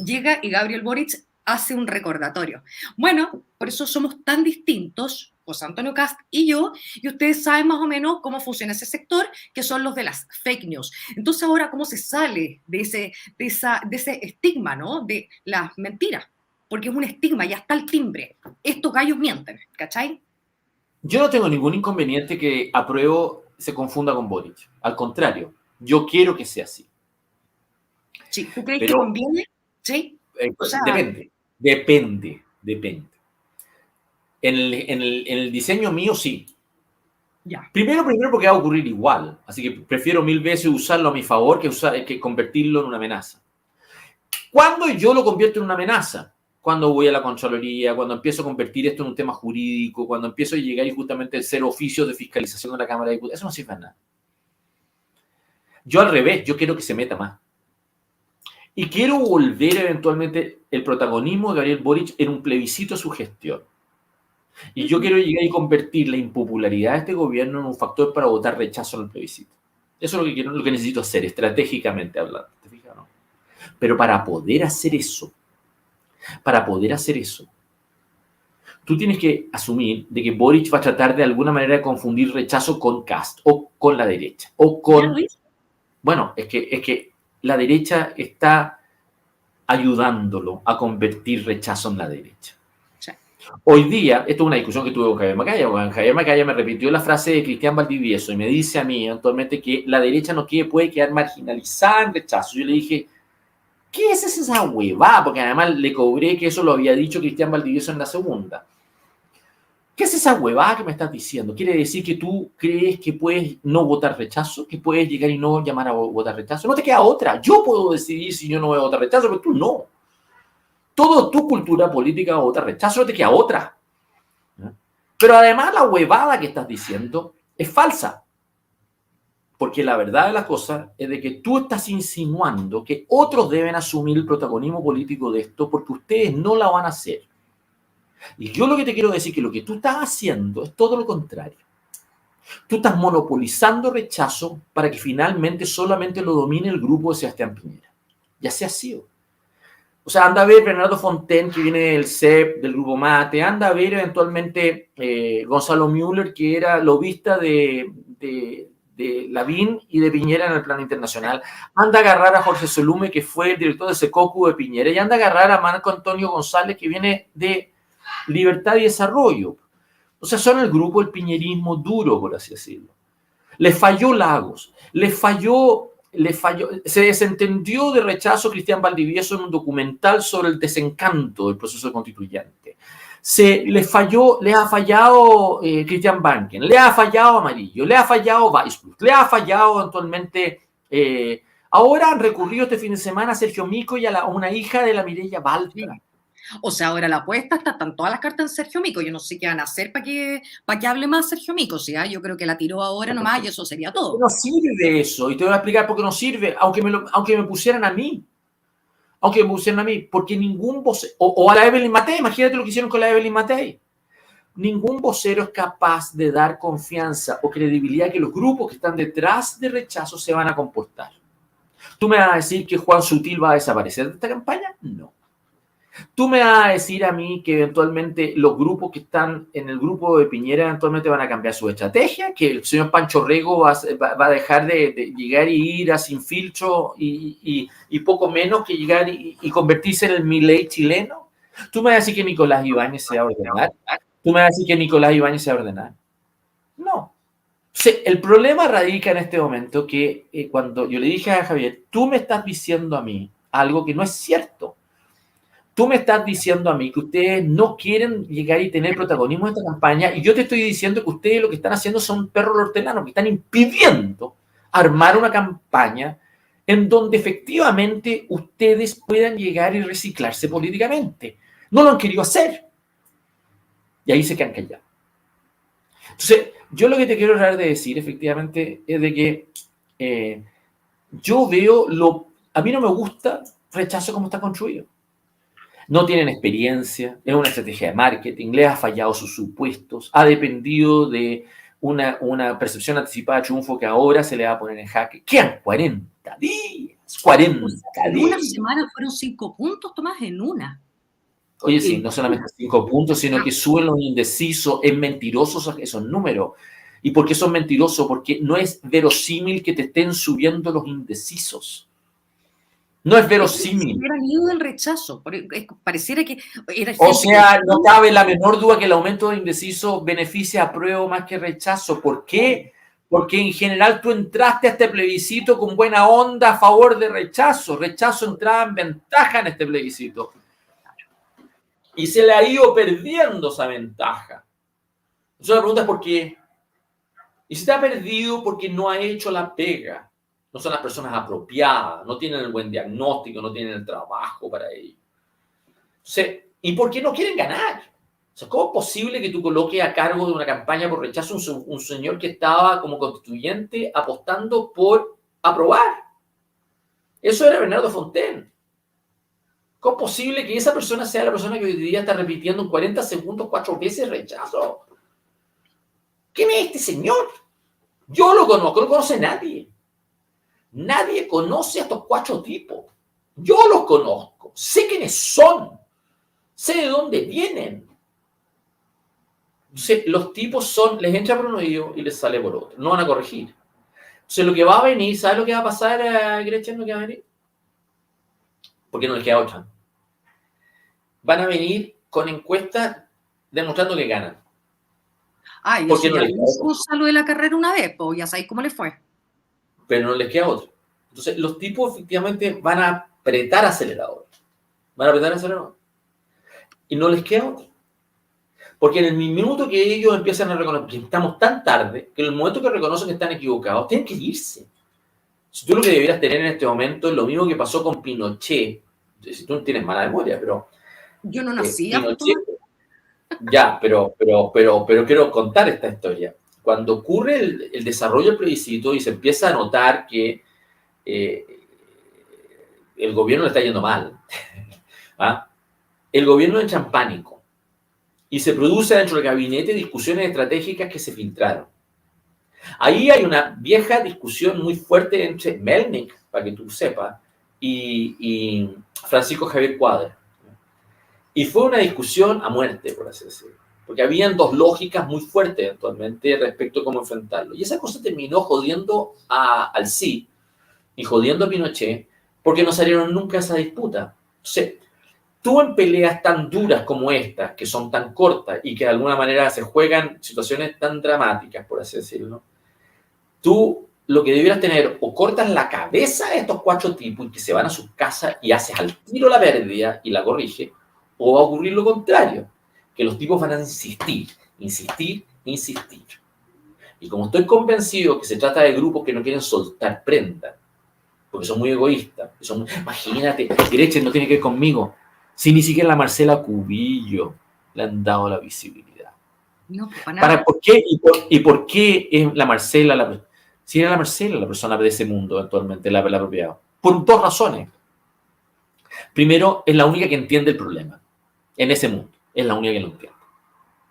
llega y Gabriel Boric hace un recordatorio. Bueno, por eso somos tan distintos, José Antonio Kast y yo, y ustedes saben más o menos cómo funciona ese sector, que son los de las fake news. Entonces ahora, ¿cómo se sale de ese estigma, ¿no? De las mentiras, porque es un estigma, ya está el timbre. Estos gallos mienten, ¿cachai? Yo no tengo ningún inconveniente que Apruebo se confunda con Boric. Al contrario, yo quiero que sea así. Sí, ¿tú crees que conviene? Sí. O sea, Depende. En el diseño mío, sí. Ya. Primero porque va a ocurrir igual. Así que prefiero 1000 veces usarlo a mi favor que convertirlo en una amenaza. ¿Cuándo yo lo convierto en una amenaza? Cuando voy a la Contraloría, cuando empiezo a convertir esto en un tema jurídico, cuando empiezo a llegar y justamente a ser oficios de fiscalización de la Cámara de Diputados. Eso no sirve a nada. Yo al revés, yo quiero que se meta más. Y quiero volver eventualmente el protagonismo de Gabriel Boric en un plebiscito a su gestión. Y yo quiero llegar y convertir la impopularidad de este gobierno en un factor para votar rechazo en el plebiscito. Eso es lo que necesito hacer, estratégicamente hablando. ¿Te fijas, no? Pero para poder hacer eso, tú tienes que asumir de que Boric va a tratar de alguna manera de confundir rechazo con Kast o con la derecha. O con... Bueno, es que la derecha está ayudándolo a convertir rechazo en la derecha. Sí. Hoy día, esto es una discusión que tuve con Javier Macaya. Javier Macaya me repitió la frase de Cristian Valdivieso y me dice a mí actualmente que la derecha puede quedar marginalizada en rechazo. Yo le dije, ¿qué es esa huevada? Porque además le cobré que eso lo había dicho Cristian Valdivieso en la segunda. ¿Qué es esa huevada que me estás diciendo? ¿Quiere decir que tú crees que puedes no votar rechazo? ¿Que puedes llegar y no llamar a votar rechazo? No te queda otra. Yo puedo decidir si yo no voy a votar rechazo, pero tú no. Toda tu cultura política va a votar rechazo, no te queda otra. Pero además la huevada que estás diciendo es falsa. Porque la verdad de la cosa es de que tú estás insinuando que otros deben asumir el protagonismo político de esto porque ustedes no la van a hacer. Y yo lo que te quiero decir es que lo que tú estás haciendo es todo lo contrario. Tú estás monopolizando rechazo para que finalmente solamente lo domine el grupo de Sebastián Piñera. Y así ha sido. O sea, anda a ver Bernardo Fontaine, que viene del CEP, del Grupo Mate, anda a ver eventualmente Gonzalo Müller, que era lobista de Lavín y de Piñera en el plano internacional. Anda a agarrar a Jorge Solume, que fue el director de Secocu de Piñera, y anda a agarrar a Marco Antonio González, que viene de Libertad y Desarrollo. O sea, son el grupo del piñerismo duro, por así decirlo. Le falló Lagos, le falló, se desentendió de rechazo Cristian Valdivieso en un documental sobre el desencanto del proceso constituyente. Le ha fallado Cristian Banken, le ha fallado Amarillo, le ha fallado Weisbluth, le ha fallado eventualmente... ahora han recurrido este fin de semana a Sergio Mico y a una hija de la Mireya Baltra. O sea, ahora la apuesta están todas las cartas en Sergio Mico. Yo no sé qué van a hacer para que hable más Sergio Mico. O sea, yo creo que la tiró ahora nomás y eso sería todo. No sirve eso. Y te voy a explicar por qué no sirve, aunque me pusieran a mí. Porque ningún vocero, o a la Evelyn Matei, imagínate lo que hicieron con la Evelyn Matei. Ningún vocero es capaz de dar confianza o credibilidad que los grupos que están detrás de rechazo se van a comportar. ¿Tú me vas a decir que Juan Sutil va a desaparecer de esta campaña? No. ¿Tú me vas a decir a mí que eventualmente los grupos que están en el grupo de Piñera eventualmente van a cambiar su estrategia? ¿Que el señor Pancho Rego va a dejar de llegar y ir a sin filtro y poco menos que llegar y convertirse en el Milei chileno? ¿Tú me vas a decir que Nicolás Ibáñez se va a ordenar? ¿Tú me vas a decir que Nicolás Ibáñez se va a ordenar? No. Sí, el problema radica en este momento que cuando yo le dije a Javier, tú me estás diciendo a mí algo que no es cierto. Tú me estás diciendo a mí que ustedes no quieren llegar y tener protagonismo en esta campaña y yo te estoy diciendo que ustedes lo que están haciendo son perros hortelanos, que están impidiendo armar una campaña en donde efectivamente ustedes puedan llegar y reciclarse políticamente. No lo han querido hacer. Y ahí se quedan callados. Entonces, yo lo que te quiero tratar de decir efectivamente es de que yo veo a mí no me gusta rechazo como está construido. No tienen experiencia, es una estrategia de marketing, les ha fallado sus supuestos, ha dependido de una percepción anticipada de triunfo que ahora se le va a poner en jaque. Quedan 40 días, 40 O sea, en una días. semana fueron 5 puntos, Tomás, en una. Oye, sí, no solamente 5 puntos, sino que suben los indecisos, es mentiroso esos números. ¿Y por qué son mentirosos? Porque no es verosímil que te estén subiendo los indecisos. No es verosímil. Hubieran ido del rechazo. Pareciera que era O gente sea, que... no cabe la menor duda que el aumento de indecisos beneficia a apruebo más que rechazo. ¿Por qué? Porque en general tú entraste a este plebiscito con buena onda a favor de rechazo. Rechazo entraba en ventaja en este plebiscito. Y se le ha ido perdiendo esa ventaja. Entonces la pregunta es ¿por qué? Y se te ha perdido porque no ha hecho la pega. No son las personas apropiadas, no tienen el buen diagnóstico, no tienen el trabajo para ello. Entonces, ¿y por qué no quieren ganar? O sea, ¿cómo es posible que tú coloques a cargo de una campaña por rechazo un señor que estaba como constituyente apostando por aprobar? Eso era Bernardo Fontaine. ¿Cómo es posible que esa persona sea la persona que hoy día está repitiendo en 40 segundos 4 veces rechazo? ¿Quién es este señor? Yo lo conozco, no lo conoce nadie. Nadie conoce a estos 4 tipos. Yo los conozco, sé quiénes son, sé de dónde vienen. Entonces, los tipos les entra por un oído y les sale por otro. No van a corregir. Entonces, lo que va a venir, ¿sabes lo que va a pasar a Gretchen? Lo que va a venir. Porque no les queda otra. Van a venir con encuestas demostrando que ganan. Ay, eso ya lo hizo Gonzalo de la Carrera una vez, pues ya sabéis cómo le fue. Pero no les queda otra. Entonces, los tipos efectivamente van a apretar acelerador. Van a apretar acelerador. Y no les queda otra. Porque en el minuto que ellos empiezan a reconocer que estamos tan tarde, que en el momento que reconocen que están equivocados, tienen que irse. Si tú lo que debieras tener en este momento es lo mismo que pasó con Pinochet, si tú no tienes mala memoria, pero... Yo no nacía, Pinochet, ya, pero quiero contar esta historia. Cuando ocurre el desarrollo del plebiscito y se empieza a notar que el gobierno le está yendo mal, ¿ah? El gobierno entra en pánico y se produce dentro del gabinete discusiones estratégicas que se filtraron. Ahí hay una vieja discusión muy fuerte entre Melnik, para que tú sepas, y Francisco Javier Cuadra. Y fue una discusión a muerte, por así decirlo. Porque habían 2 lógicas muy fuertes actualmente respecto a cómo enfrentarlo. Y esa cosa terminó jodiendo al sí y jodiendo a Pinochet porque no salieron nunca a esa disputa. Entonces, tú en peleas tan duras como estas, que son tan cortas y que de alguna manera se juegan situaciones tan dramáticas, por así decirlo, tú lo que debieras tener o cortas la cabeza de estos 4 tipos y que se van a sus casas y haces al tiro la pérdida y la corrige, o va a ocurrir lo contrario, que los tipos van a insistir, insistir, insistir. Y como estoy convencido que se trata de grupos que no quieren soltar prenda, porque son muy egoístas, imagínate, Gretchen no tiene que ver conmigo, si ni siquiera la Marcela Cubillo le han dado la visibilidad. No, para nada. ¿Por qué? ¿Y por qué es la Marcela si era la Marcela la persona de ese mundo actualmente, la apropiada? Por 2 razones. Primero, es la única que entiende el problema en ese mundo. Es la única que lo entiende.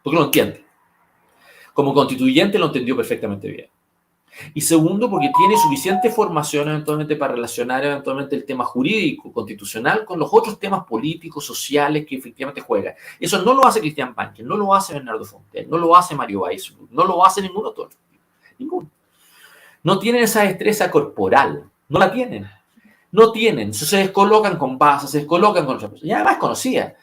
Porque lo entiende. Como constituyente lo entendió perfectamente bien. Y segundo, porque tiene suficiente formación eventualmente para relacionar eventualmente el tema jurídico, constitucional, con los otros temas políticos, sociales que efectivamente juegan. Eso no lo hace Cristian Banque, no lo hace Bernardo Fontaine, no lo hace Mario Weissbrot, no lo hace ningún otro. Ninguno. No tienen esa destreza corporal, no la tienen. No tienen, entonces se descolocan con bases, se descolocan con otras personas. Y además conocía,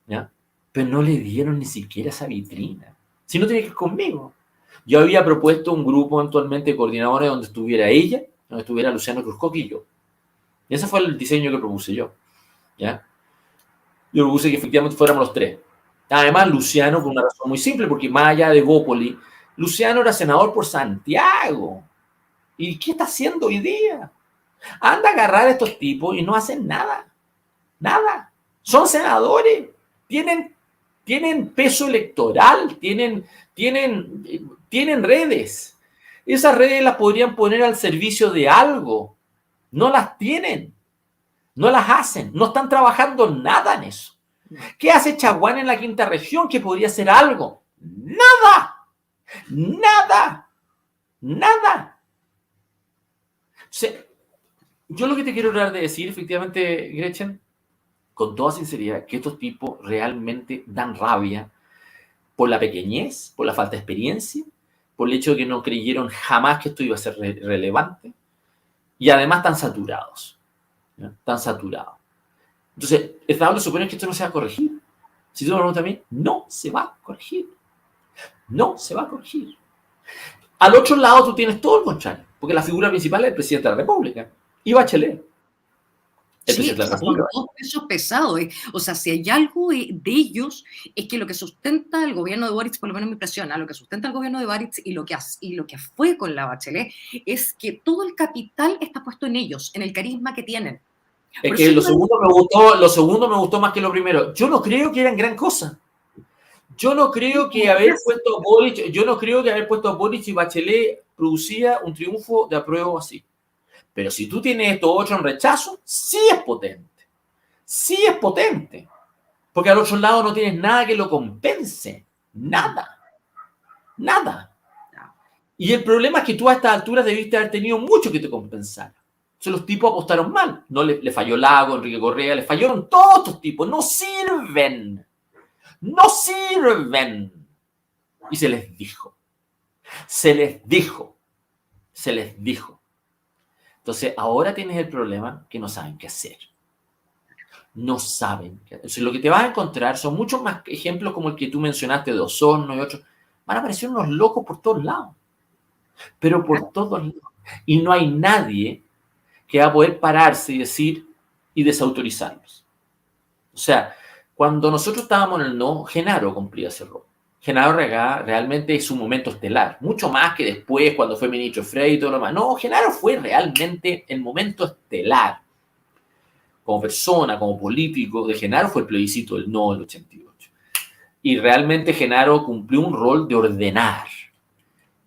¿ya? Pero no le dieron ni siquiera esa vitrina. Si no tiene que ir conmigo. Yo había propuesto un grupo eventualmente de coordinadores donde estuviera ella, donde estuviera Luciano Cruzcoque y yo. Y ese fue el diseño que propuse yo. ¿Ya? Yo propuse que efectivamente fuéramos los tres. Además, Luciano, por una razón muy simple, porque más allá de Gópoli, Luciano era senador por Santiago. ¿Y qué está haciendo hoy día? Anda a agarrar a estos tipos y no hacen nada. Nada. Son senadores. Tienen peso electoral. Tienen redes. Esas redes las podrían poner al servicio de algo. No las tienen. No las hacen. No están trabajando nada en eso. ¿Qué hace Chaguán en la quinta región que podría hacer algo? Nada. Nada. Nada. O sea, yo lo que te quiero tratar de decir, efectivamente, Gretchen, con toda sinceridad, que estos tipos realmente dan rabia por la pequeñez, por la falta de experiencia, por el hecho de que no creyeron jamás que esto iba a ser relevante, y además están saturados. ¿Ya? Están saturados. Entonces, estamos supone que esto no se va a corregir. Si tú me preguntas a mí, no se va a corregir. No se va a corregir. Al otro lado tú tienes todo el contrario, porque la figura principal es el presidente de la República, y Bachelet. Sí, o sea, son dos pesos pesados. O sea, si hay algo de ellos, es que lo que sustenta el gobierno de Boric, por lo menos me impresiona, lo que sustenta el gobierno de Boric y lo que fue con la Bachelet, es que todo el capital está puesto en ellos, en el carisma que tienen. Es que lo segundo me gustó más que lo primero. Yo no creo que eran gran cosa. Yo no creo que haber puesto a Boric y Bachelet producía un triunfo de apruebo así. Pero si tú tienes estos 8 en rechazo, sí es potente. Sí es potente. Porque al otro lado no tienes nada que lo compense. Nada. Nada. Y el problema es que tú a estas alturas debiste haber tenido mucho que te compensara. Entonces los tipos apostaron mal. No le falló Lago, Enrique Correa, le fallaron todos estos tipos. No sirven. No sirven. Y se les dijo. Se les dijo. Se les dijo. Entonces, ahora tienes el problema que no saben qué hacer. No saben qué hacer. Entonces, lo que te vas a encontrar son muchos más ejemplos como el que tú mencionaste de Osorno y otros. Van a aparecer unos locos por todos lados. Pero por todos lados. Y no hay nadie que va a poder pararse y decir y desautorizarlos. O sea, cuando nosotros estábamos en el no, Genaro cumplía ese rol. Genaro Regá realmente es un momento estelar, mucho más que después cuando fue ministro Frey y todo lo demás. No, Genaro fue realmente el momento estelar. Como persona, como político, de Genaro fue el plebiscito del no del 88. Y realmente Genaro cumplió un rol de ordenar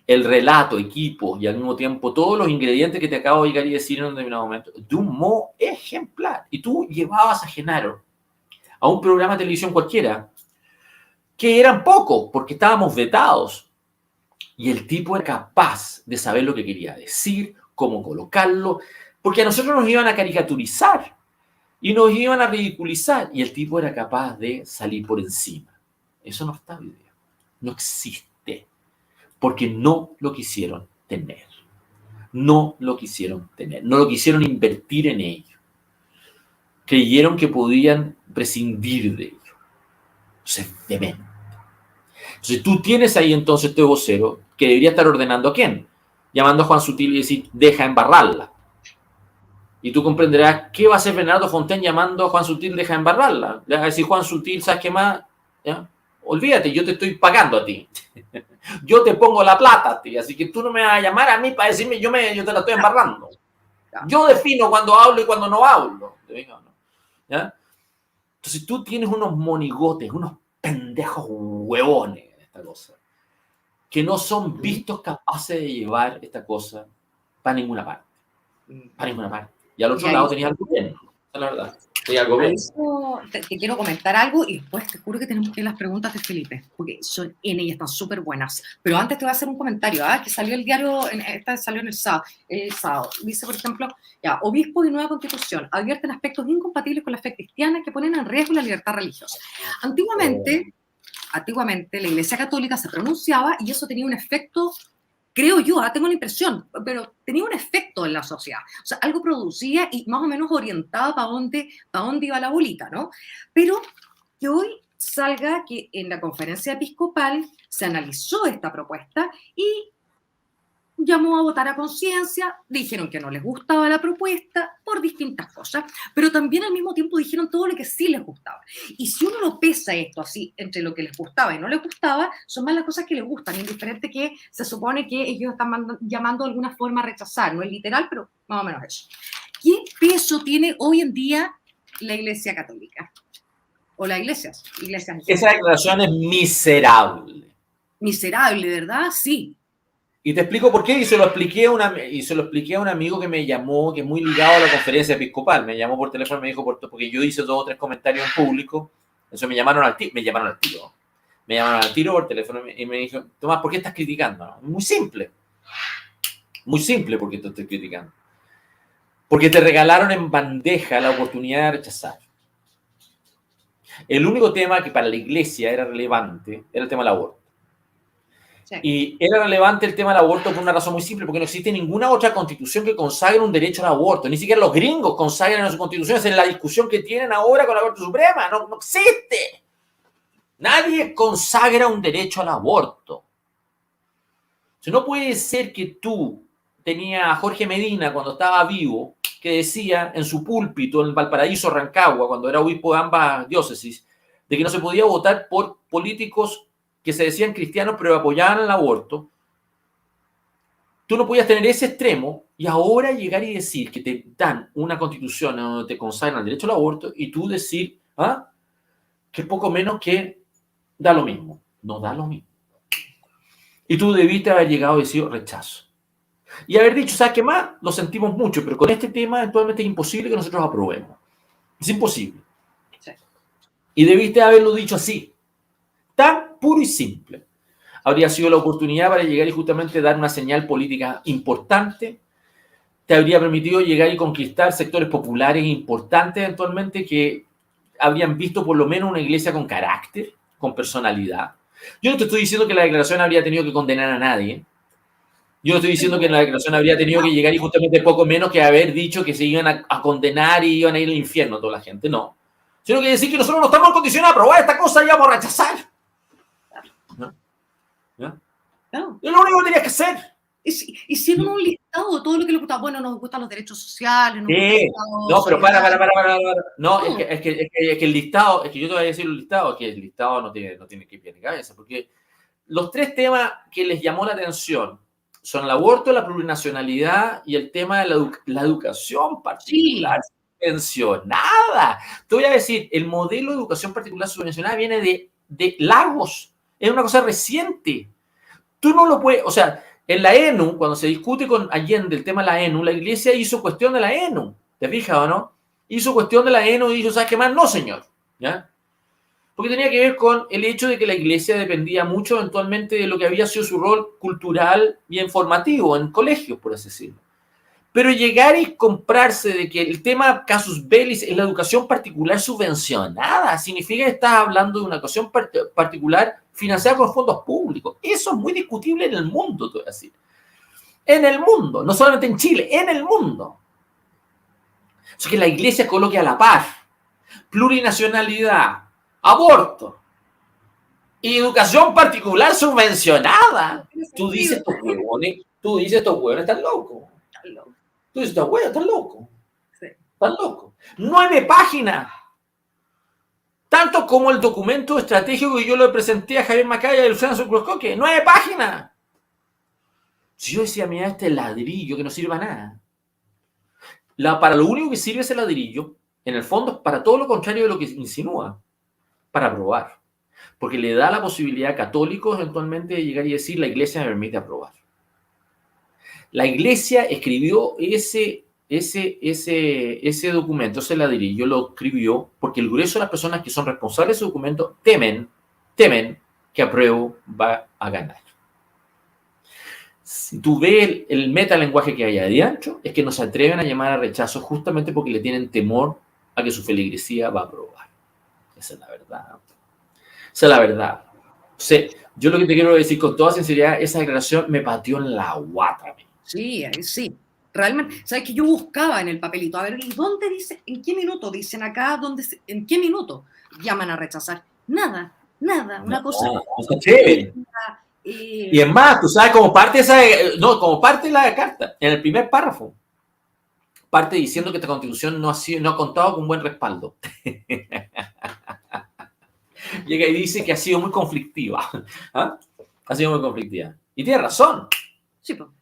el relato, equipo y al mismo tiempo todos los ingredientes que te acabo de llegar y decir en un determinado momento, de un modo ejemplar. Y tú llevabas a Genaro a un programa de televisión cualquiera, que eran pocos, porque estábamos vetados. Y el tipo era capaz de saber lo que quería decir, cómo colocarlo, porque a nosotros nos iban a caricaturizar y nos iban a ridiculizar. Y el tipo era capaz de salir por encima. Eso no está hoy día. No existe. Porque no lo quisieron tener. No lo quisieron tener. No lo quisieron invertir en ello. Creyeron que podían prescindir de ello. Entonces, demente. Entonces, tú tienes ahí entonces este vocero que debería estar ordenando a quién. Llamando a Juan Sutil y decir, deja embarrarla. Y tú comprenderás qué va a hacer Bernardo Fontaine llamando a Juan Sutil, deja embarrarla. Le va a decir, Juan Sutil, ¿sabes qué más? ¿Ya? Olvídate, yo te estoy pagando a ti. Yo te pongo la plata a ti, así que tú no me vas a llamar a mí para decirme yo te la estoy embarrando. Yo defino cuando hablo y cuando no hablo. ¿Ya? Entonces tú tienes unos monigotes, unos pendejos huevones en esta cosa, que no son vistos capaces de llevar esta cosa para ninguna parte. Para ninguna parte. Y al otro lado tenías al gobierno, la verdad. Te quiero comentar algo y después te juro que tenemos que ir a las preguntas de Felipe, porque son N y están súper buenas. Pero antes te voy a hacer un comentario, que salió el diario, esta salió en el sábado. Dice, por ejemplo, obispos y nueva constitución advierten aspectos incompatibles con la fe cristiana que ponen en riesgo la libertad religiosa. Antiguamente la Iglesia Católica se pronunciaba y eso tenía un efecto, creo yo, tengo la impresión, pero tenía un efecto en la sociedad. O sea, algo producía y más o menos orientaba para dónde iba la bolita, ¿no? Pero que hoy salga que en la conferencia episcopal se analizó esta propuesta y llamó a votar a conciencia, dijeron que no les gustaba la propuesta por distintas cosas, pero también al mismo tiempo dijeron todo lo que sí les gustaba. Y si uno lo pesa esto así, entre lo que les gustaba y no les gustaba, son más las cosas que les gustan, indiferente que se supone que ellos están llamando de alguna forma a rechazar, no es literal, pero más o menos eso. ¿Qué peso tiene hoy en día la Iglesia Católica? O las iglesias en Esa general. declaración es miserable. Miserable, ¿verdad? Sí. Y te explico por qué, y se lo expliqué a un amigo que me llamó, que es muy ligado a la conferencia episcopal. Me llamó por teléfono y me dijo, porque yo hice 2 o 3 comentarios en público, eso me llamaron al tiro. Me llamaron al tiro por teléfono y me dijo, Tomás, ¿por qué estás criticando? Muy simple porque te estoy criticando. Porque te regalaron en bandeja la oportunidad de rechazar. El único tema que para la iglesia era relevante era el tema del aborto. Sí. Y era relevante el tema del aborto por una razón muy simple, porque no existe ninguna otra constitución que consagre un derecho al aborto. Ni siquiera los gringos consagran en sus constituciones. En la discusión que tienen ahora con la Corte Suprema, no existe. Nadie consagra un derecho al aborto. O sea, no puede ser que tú tenías a Jorge Medina cuando estaba vivo, que decía en su púlpito en Valparaíso, Rancagua, cuando era obispo de ambas diócesis, de que no se podía votar por políticos que se decían cristianos pero apoyaban el aborto. Tú no podías tener ese extremo y ahora llegar y decir que te dan una constitución donde te consagran el derecho al aborto y tú decir que poco menos que da lo mismo. No da lo mismo. Y tú debiste haber llegado y decir rechazo. Y haber dicho, ¿sabes qué más? Lo sentimos mucho, pero con este tema actualmente es imposible que nosotros aprobemos. Es imposible. Sí. Y debiste haberlo dicho así. Tan puro y simple. Habría sido la oportunidad para llegar y justamente dar una señal política importante. Te habría permitido llegar y conquistar sectores populares importantes eventualmente que habrían visto por lo menos una iglesia con carácter, con personalidad. Yo no te estoy diciendo que la declaración habría tenido que condenar a nadie. Yo no estoy diciendo que en la declaración habría tenido que llegar y justamente poco menos que haber dicho que se iban a condenar y iban a ir al infierno toda la gente. No. Sino que decir que nosotros no estamos en condición de aprobar esta cosa y vamos a rechazar. ¿No? ¿No? No. Es lo único que tenías que hacer. Hicieron un listado de todo lo que les gustaba. Bueno, nos gustan los derechos sociales, nos gusta No, pero para. No, no. es que el listado, es que yo te voy a decir el listado, que el listado no tiene que pie ni cabeza, porque los 3 temas que les llamó la atención son el aborto, la plurinacionalidad y el tema de la educación particular subvencionada. Te voy a decir, el modelo de educación particular subvencionada viene de Lagos. Es una cosa reciente. Tú no lo puedes, o sea, en la ENU, cuando se discute con Allende el tema de la ENU, la iglesia hizo cuestión de la ENU. ¿Te fijas o no? Hizo cuestión de la ENU y dijo, ¿sabes qué más? No, señor. ¿Ya? Porque tenía que ver con el hecho de que la iglesia dependía mucho eventualmente de lo que había sido su rol cultural y informativo en colegios, por así decirlo. Pero llegar y comprarse de que el tema casus belli es la educación particular subvencionada, significa que estás hablando de una educación particular financiada con fondos públicos. Eso es muy discutible en el mundo, te voy a decir. En el mundo, no solamente en Chile, en el mundo. O sea que la iglesia coloque a la par plurinacionalidad, aborto y educación particular subvencionada. Tú dices, estos huevones están locos. Tú dices, estos huevos están locos. Sí. Están locos. 9 páginas. Tanto como el documento estratégico que yo le presenté a Javier Macaya y a Luciano Sucroscoque. 9 páginas. Si yo decía, mira, este ladrillo que no sirve a nada. Para lo único que sirve ese ladrillo, en el fondo, para todo lo contrario de lo que insinúa, para aprobar. Porque le da la posibilidad a católicos eventualmente de llegar y decir, la iglesia me permite aprobar. La iglesia escribió ese documento, ese ladrillo, lo escribió porque el grueso de las personas que son responsables de ese documento temen que apruebo va a ganar. Si tú ves el metalenguaje que hay adentro, es que no se atreven a llamar a rechazo justamente porque le tienen temor a que su feligresía va a aprobar. Esa es la verdad. Esa es la verdad. O sea, yo lo que te quiero decir con toda sinceridad, esa declaración me pateó en la guata. Sí, sí. Realmente, ¿sabes que yo buscaba en el papelito? A ver, ¿y dónde dice? ¿En qué minuto dicen acá? ¿En qué minuto llaman a rechazar? Nada, nada, No, una cosa no se atreven. fría, Y es más, tú sabes, como parte de esa, no, como parte de la carta, en el primer párrafo, parte diciendo que esta constitución no ha contado con buen respaldo. Llega y dice que ha sido muy conflictiva. ¿Ah? Ha sido muy conflictiva. Y tiene razón, sí, po,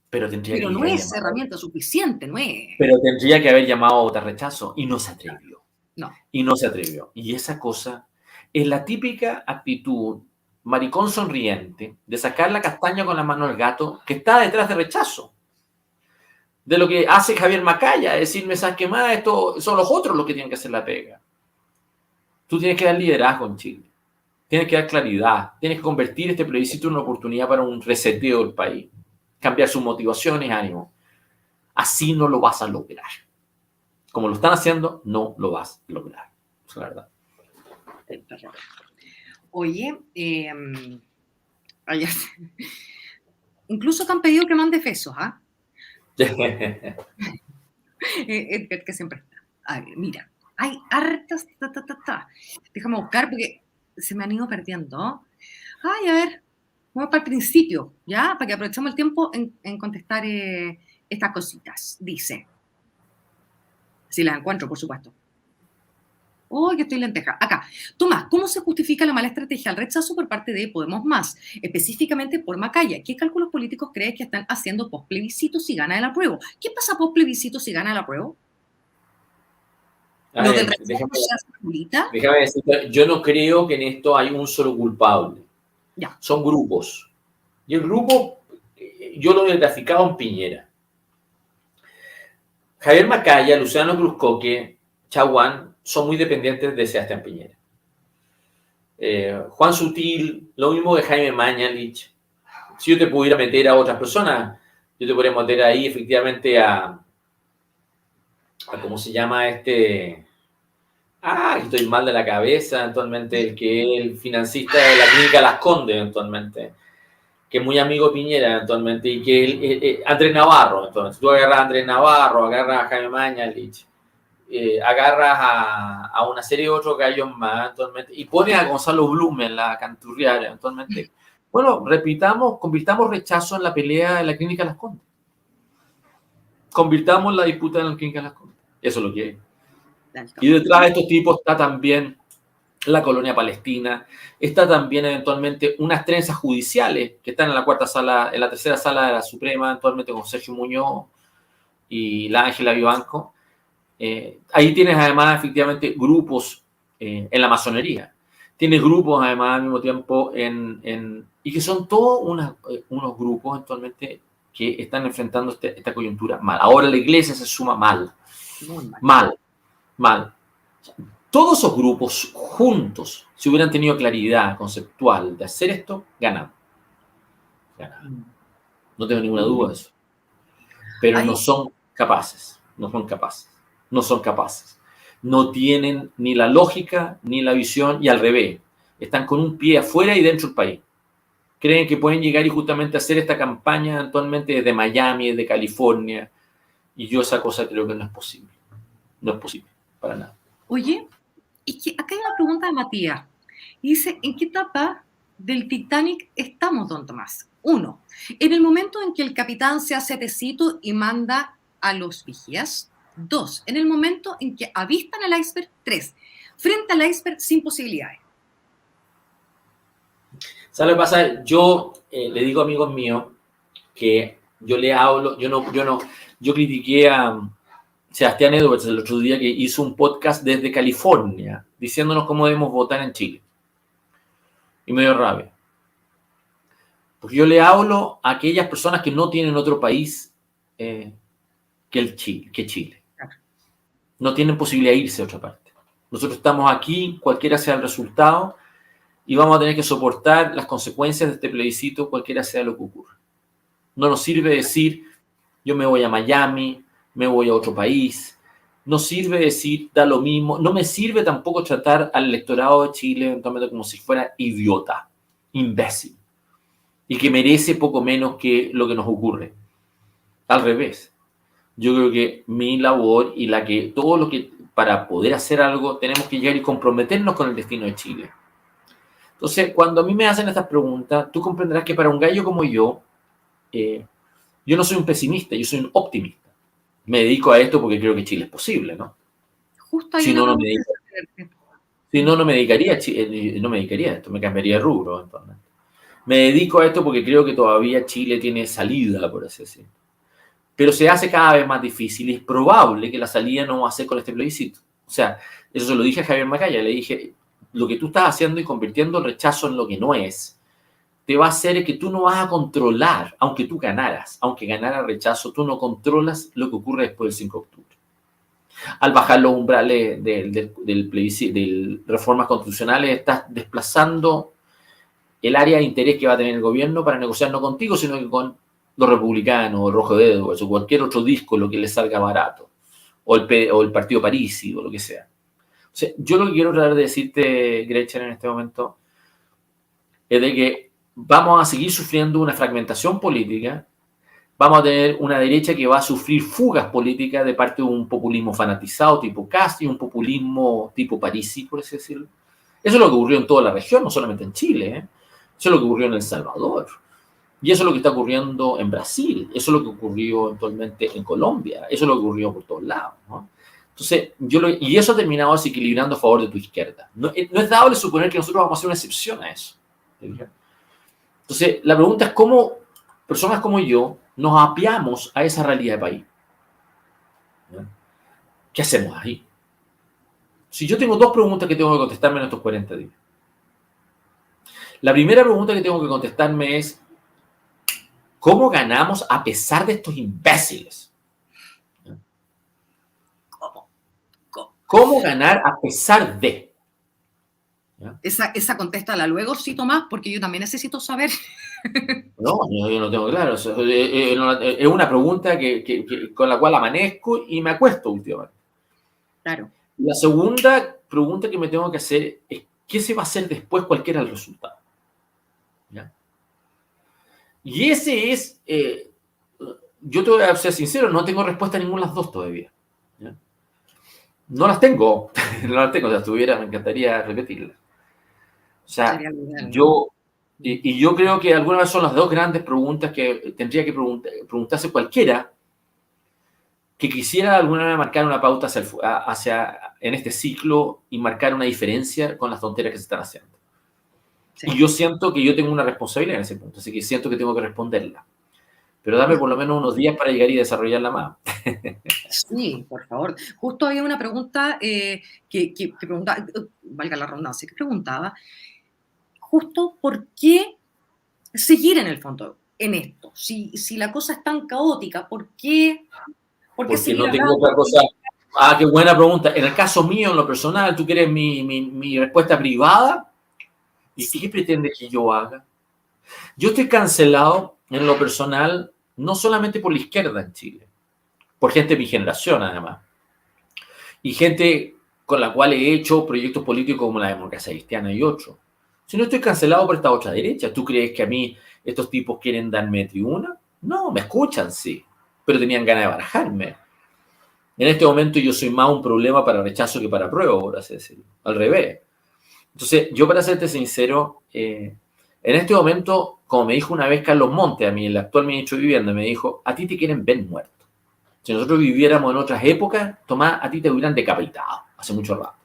pero tendría pero que no haber es llamado, herramienta suficiente, no es. pero tendría que haber llamado a votar rechazo y no se atrevió. No. Y no se atrevió. Y esa cosa es la típica actitud maricón sonriente de sacar la castaña con la mano al gato que está detrás de rechazo. De lo que hace Javier Macaya, decirme, ¿sabes qué más? Esto son los otros los que tienen que hacer la pega. Tú tienes que dar liderazgo en Chile. Tienes que dar claridad. Tienes que convertir este plebiscito en una oportunidad para un reseteo del país. Cambiar sus motivaciones, ánimo. Así no lo vas a lograr. Como lo están haciendo, no lo vas a lograr. Es la verdad. Oye, incluso te han pedido que mande pesos, ¿ah? Edgar, que siempre está. A ver, mira, hay hartas. Déjame buscar porque se me han ido perdiendo. Ay, a ver, vamos para el principio, ¿ya? Para que aprovechemos el tiempo en contestar estas cositas. Dice, si las encuentro, por supuesto. Oh, que estoy lenteja. Acá. Tomás, ¿cómo se justifica la mala estrategia al rechazo por parte de Podemos Más? Específicamente por Macaya. ¿Qué cálculos políticos crees que están haciendo post plebiscito si gana el apruebo? ¿Qué pasa post plebiscito si gana el apruebo? A ¿Lo del ver, rechazo se hace bolita? déjame decirte, yo no creo que en esto hay un solo culpable. Ya. Son grupos. Y el grupo, yo lo he graficado en Piñera. Javier Macaya, Luciano Cruzcoque, Chaguán, son muy dependientes de Sebastián Piñera. Juan Sutil, lo mismo de Jaime Mañalich. Si yo te pudiera meter a otras personas, yo te podría meter ahí efectivamente a ¿cómo se llama este? Estoy mal de la cabeza, actualmente, el que es el financista de la clínica Las Condes, actualmente, que es muy amigo de Piñera, actualmente, y que Andrés Navarro, entonces, tú agarras a Andrés Navarro, agarras a Jaime Mañalich, agarras a una serie de otros gallos más, actualmente, y pones a Gonzalo Blume en la canturriara, actualmente. Bueno, convirtamos rechazo en la pelea de la clínica Las Condes. Convirtamos la disputa en la clínica Las Condes. Eso es lo que es. Y detrás de estos tipos está también la colonia palestina, está también eventualmente unas trenzas judiciales que están en la cuarta sala, en la tercera sala de la Suprema, actualmente con Sergio Muñoz y la Ángela Vivanco. Ahí tienes además efectivamente grupos en la masonería. Tienes grupos además al mismo tiempo y que son todos unos grupos actualmente que están enfrentando esta coyuntura mal. Ahora la iglesia se suma mal. Todos esos grupos juntos, si hubieran tenido claridad conceptual de hacer esto, ganan. No tengo ninguna duda de eso. Pero no son capaces. No tienen ni la lógica ni la visión, y al revés. Están con un pie afuera y dentro del país. Creen que pueden llegar y justamente hacer esta campaña actualmente desde Miami, desde California, y yo esa cosa creo que no es posible. No es posible, para nada. Oye, es que acá hay una pregunta de Matías. Y dice, ¿en qué etapa del Titanic estamos, don Tomás? 1. En el momento en que el capitán se hace tecito y manda a los vigías. 2. En el momento en que avistan el iceberg. 3. Frente al iceberg sin posibilidades. ¿Sabes lo que pasa? Yo le digo a amigos míos que yo le hablo, yo critiqué a Sebastián Edwards el otro día, que hizo un podcast desde California diciéndonos cómo debemos votar en Chile. Y me dio rabia. Porque yo le hablo a aquellas personas que no tienen otro país que Chile. No tienen posibilidad de irse a otra parte. Nosotros estamos aquí, cualquiera sea el resultado, y vamos a tener que soportar las consecuencias de este plebiscito, cualquiera sea lo que ocurra. No nos sirve decir, yo me voy a Miami, me voy a otro país. No sirve decir, da lo mismo. No me sirve tampoco tratar al electorado de Chile eventualmente como si fuera idiota, imbécil, y que merece poco menos que lo que nos ocurre. Al revés. Yo creo que mi labor y la que todos los que para poder hacer algo, tenemos que llegar y comprometernos con el destino de Chile. Entonces, cuando a mí me hacen estas preguntas, tú comprenderás que para un gallo como yo no soy un pesimista, yo soy un optimista. Me dedico a esto porque creo que Chile es posible, ¿no? Justo hay Si una no, pregunta. no me dedicaría a esto, me cambiaría de rubro, entonces. Me dedico a esto porque creo que todavía Chile tiene salida, por así decirlo. Pero se hace cada vez más difícil y es probable que la salida no va a ser con este plebiscito. O sea, eso se lo dije a Javier Macaya, le dije, lo que tú estás haciendo y convirtiendo el rechazo en lo que no es, te va a hacer que tú no vas a controlar, aunque tú ganaras, aunque ganara el rechazo, tú no controlas lo que ocurre después del 5 de octubre. Al bajar los umbrales del plebiscito, de reformas constitucionales, estás desplazando el área de interés que va a tener el gobierno para negociar no contigo, sino que con los republicanos, o Rojo de Edwards, o cualquier otro disco, lo que les salga barato, o el Partido Parisi, o lo que sea. O sea, yo lo que quiero tratar de decirte, Gretchen, en este momento, es de que vamos a seguir sufriendo una fragmentación política, vamos a tener una derecha que va a sufrir fugas políticas de parte de un populismo fanatizado tipo Cast y un populismo tipo Parisi, por así decirlo. Eso es lo que ocurrió en toda la región, no solamente en Chile, ¿eh? Eso es lo que ocurrió en El Salvador. Y eso es lo que está ocurriendo en Brasil. Eso es lo que ocurrió actualmente en Colombia. Eso es lo que ocurrió por todos lados, ¿no? Entonces, y eso ha terminado desequilibrando a favor de tu izquierda. No es dable suponer que nosotros vamos a hacer una excepción a eso. Entonces, la pregunta es cómo personas como yo nos apiamos a esa realidad de país. ¿Ya? ¿Qué hacemos ahí? Si yo tengo dos preguntas que tengo que contestarme en estos 40 días. La primera pregunta que tengo que contestarme es, ¿cómo ganamos a pesar de estos imbéciles? ¿Cómo ganar a pesar de? Esa contéstala luego, sí, Tomás, porque yo también necesito saber. No, yo no tengo claro. Es una pregunta con la cual amanezco y me acuesto últimamente. Claro. La segunda pregunta que me tengo que hacer es, ¿qué se va a hacer después cualquiera el resultado? ¿Ya? Y ese es, yo te voy a ser sincero, no tengo respuesta a ninguna de las dos todavía. ¿Ya? No las tengo, no las tengo, o sea, me encantaría repetirlas. O sea, yo creo que algunas vez son las dos grandes preguntas que tendría que preguntarse cualquiera que quisiera de alguna manera marcar una pauta en este ciclo y marcar una diferencia con las tonterías que se están haciendo. Sí. Y yo siento que yo tengo una responsabilidad en ese punto, así que siento que tengo que responderla. Pero dame por lo menos unos días para llegar y desarrollarla más. Sí, por favor. Justo había una pregunta que preguntaba, valga la redundancia, que preguntaba justo por qué seguir en el fondo en esto. Si la cosa es tan caótica, ¿por qué? Porque no tengo otra cosa. Ah, qué buena pregunta. En el caso mío, en lo personal, ¿tú quieres mi respuesta privada? ¿Y qué pretendes que yo haga? Yo estoy cancelado en lo personal, no solamente por la izquierda en Chile, por gente de mi generación además, y gente con la cual he hecho proyectos políticos como la Democracia Cristiana y otros. Si no, estoy cancelado por esta otra derecha. ¿Tú crees que a mí estos tipos quieren darme tribuna? No, me escuchan, sí, pero tenían ganas de barajarme. En este momento yo soy más un problema para rechazo que para prueba, por así decirlo. Al revés. Entonces, yo para serte sincero, en este momento, como me dijo una vez Carlos Montes, a mí, el actual ministro de Vivienda, me dijo, a ti te quieren ver muerto. Si nosotros viviéramos en otras épocas, Tomás, a ti te hubieran decapitado hace mucho rato.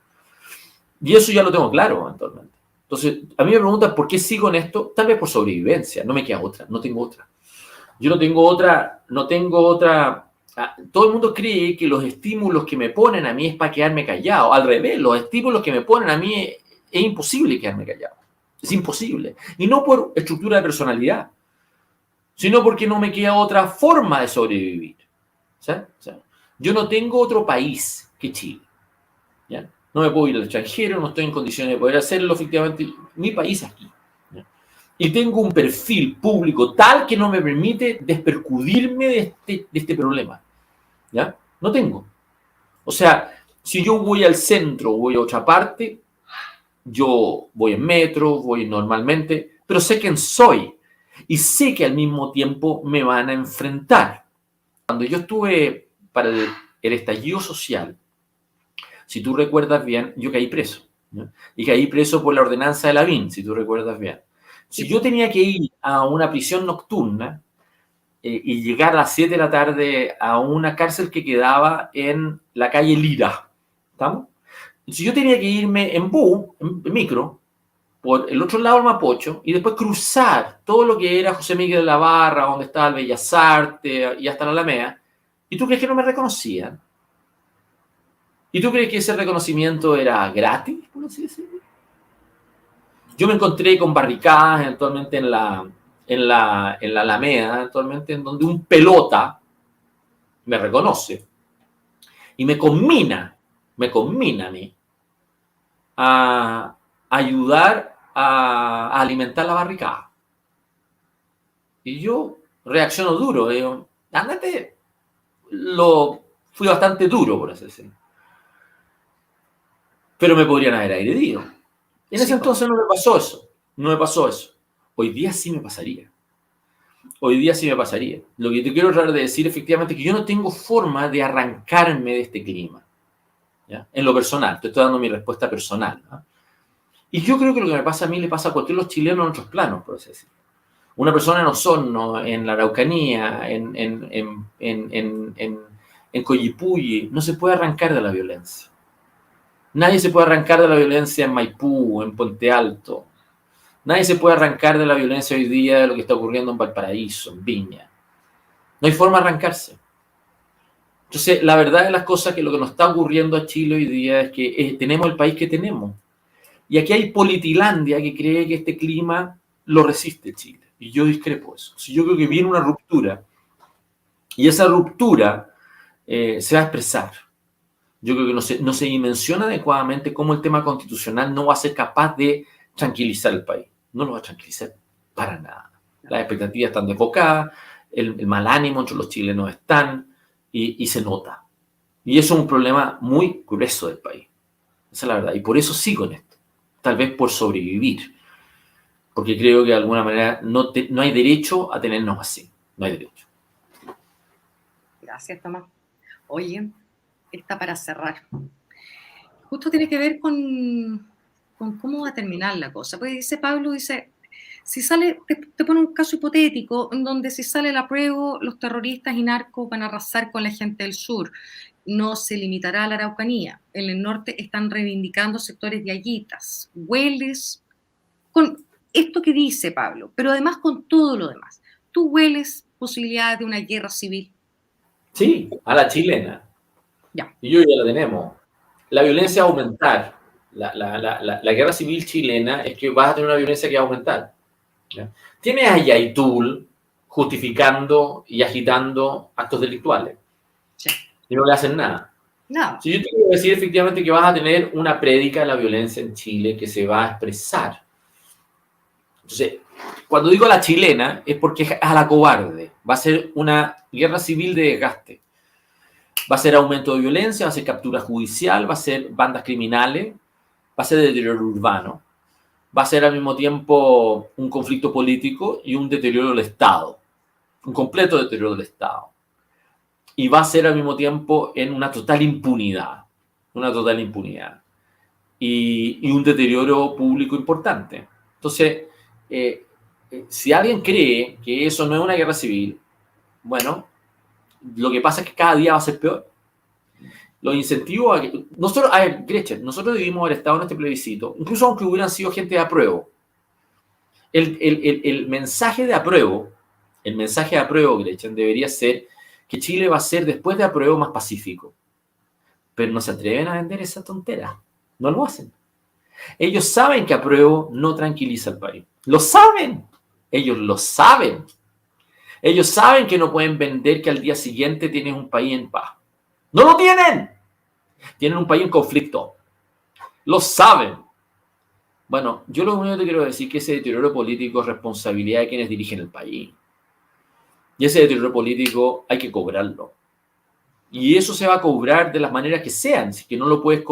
Y eso ya lo tengo claro actualmente. Entonces, a mí me preguntan por qué sigo en esto, tal vez por sobrevivencia, no me queda otra, no tengo otra. Yo no tengo otra. Todo el mundo cree que los estímulos que me ponen a mí es para quedarme callado. Al revés, los estímulos que me ponen a mí es imposible quedarme callado. Es imposible. Y no por estructura de personalidad, sino porque no me queda otra forma de sobrevivir. ¿Sabes? O sea, yo no tengo otro país que Chile. ¿Ya? No me puedo ir al extranjero, no estoy en condiciones de poder hacerlo, efectivamente. Mi país es aquí. ¿Ya? Y tengo un perfil público tal que no me permite despercudirme de este problema. ¿Ya? No tengo. O sea, si yo voy al centro, voy a otra parte, yo voy en metro, voy normalmente, pero sé quién soy y sé que al mismo tiempo me van a enfrentar. Cuando yo estuve para el estallido social, si tú recuerdas bien, yo caí preso, ¿no? Y caí preso por la ordenanza de Lavín, si tú recuerdas bien. Si yo tenía que ir a una prisión nocturna y llegar a las 7 de la tarde a una cárcel que quedaba en la calle Lira, ¿estamos? Si yo tenía que irme en micro, por el otro lado del Mapocho, y después cruzar todo lo que era José Miguel de la Barra, donde estaba el Bellas Artes y hasta la Alameda, ¿y tú crees que no me reconocían? ¿Y tú crees que ese reconocimiento era gratis, por así decirlo? Yo me encontré con barricadas eventualmente en la Alameda, eventualmente en donde un pelota me reconoce y me conmina a mí a ayudar a alimentar la barricada. Y yo reacciono duro, digo, ándate, fui bastante duro, por así decirlo. Pero me podrían haber agredido. En ese entonces no me pasó eso. No me pasó eso. Hoy día sí me pasaría. Hoy día sí me pasaría. Lo que te quiero tratar de decir efectivamente es que yo no tengo forma de arrancarme de este clima. ¿Ya? En lo personal. Te estoy dando mi respuesta personal, ¿no? Y yo creo que lo que me pasa a mí le pasa a cualquiera de los chilenos en otros planos, por así decirlo. Una persona en Osorno, en la Araucanía, en Coyipulli, no se puede arrancar de la violencia. Nadie se puede arrancar de la violencia en Maipú, en Puente Alto. Nadie se puede arrancar de la violencia hoy día de lo que está ocurriendo en Valparaíso, en Viña. No hay forma de arrancarse. Entonces, la verdad de las cosas es que lo que nos está ocurriendo a Chile hoy día es que tenemos el país que tenemos. Y aquí hay Politilandia que cree que este clima lo resiste Chile. Y yo discrepo eso. Yo creo que viene una ruptura. Y esa ruptura se va a expresar. Yo creo que no se dimensiona adecuadamente cómo el tema constitucional no va a ser capaz de tranquilizar el país. No lo va a tranquilizar para nada. Las expectativas están desbocadas, el mal ánimo entre los chilenos están y se nota. Y eso es un problema muy grueso del país. Esa es la verdad. Y por eso sigo en esto. Tal vez por sobrevivir. Porque creo que de alguna manera no hay derecho a tenernos así. No hay derecho. Gracias, Tomás. Oye, está para cerrar. Justo tiene que ver con cómo va a terminar la cosa. Porque dice Pablo, si sale, te pone un caso hipotético en donde si sale el apruebo, los terroristas y narcos van a arrasar con la gente del sur. No se limitará a la Araucanía. En el norte están reivindicando sectores de Ayitas. Hueles con esto que dice Pablo, pero además con todo lo demás. ¿Tú hueles posibilidades de una guerra civil? Sí, a la chilena. Ya. Y yo ya la tenemos. La violencia va a aumentar. La guerra civil chilena es que vas a tener una violencia que va a aumentar. ¿Ya? Tienes a Yaitul justificando y agitando actos delictuales. Sí. Y no le hacen nada. No. Si yo te quiero decir efectivamente que vas a tener una prédica de la violencia en Chile que se va a expresar. Entonces, cuando digo la chilena es porque es a la cobarde. Va a ser una guerra civil de desgaste. Va a ser aumento de violencia, va a ser captura judicial, va a ser bandas criminales, va a ser deterioro urbano, va a ser al mismo tiempo un conflicto político y un deterioro del Estado, un completo deterioro del Estado. Y va a ser al mismo tiempo en una total impunidad, y un deterioro público importante. Entonces, si alguien cree que eso no es una guerra civil, bueno, lo que pasa es que cada día va a ser peor. Los incentivos nosotros, a ver, Gretchen, nosotros debimos haber estado en este plebiscito, incluso aunque hubieran sido gente de apruebo. El mensaje de apruebo, Gretchen, debería ser que Chile va a ser, después de apruebo, más pacífico. Pero no se atreven a vender esa tontera. No lo hacen. Ellos saben que apruebo no tranquiliza al país. Lo saben. Ellos lo saben. Ellos saben que no pueden vender que al día siguiente tienes un país en paz. ¡No lo tienen! Tienen un país en conflicto. Lo saben. Bueno, yo lo único que te quiero decir es que ese deterioro político es responsabilidad de quienes dirigen el país. Y ese deterioro político hay que cobrarlo. Y eso se va a cobrar de las maneras que sean. Si que no lo puedes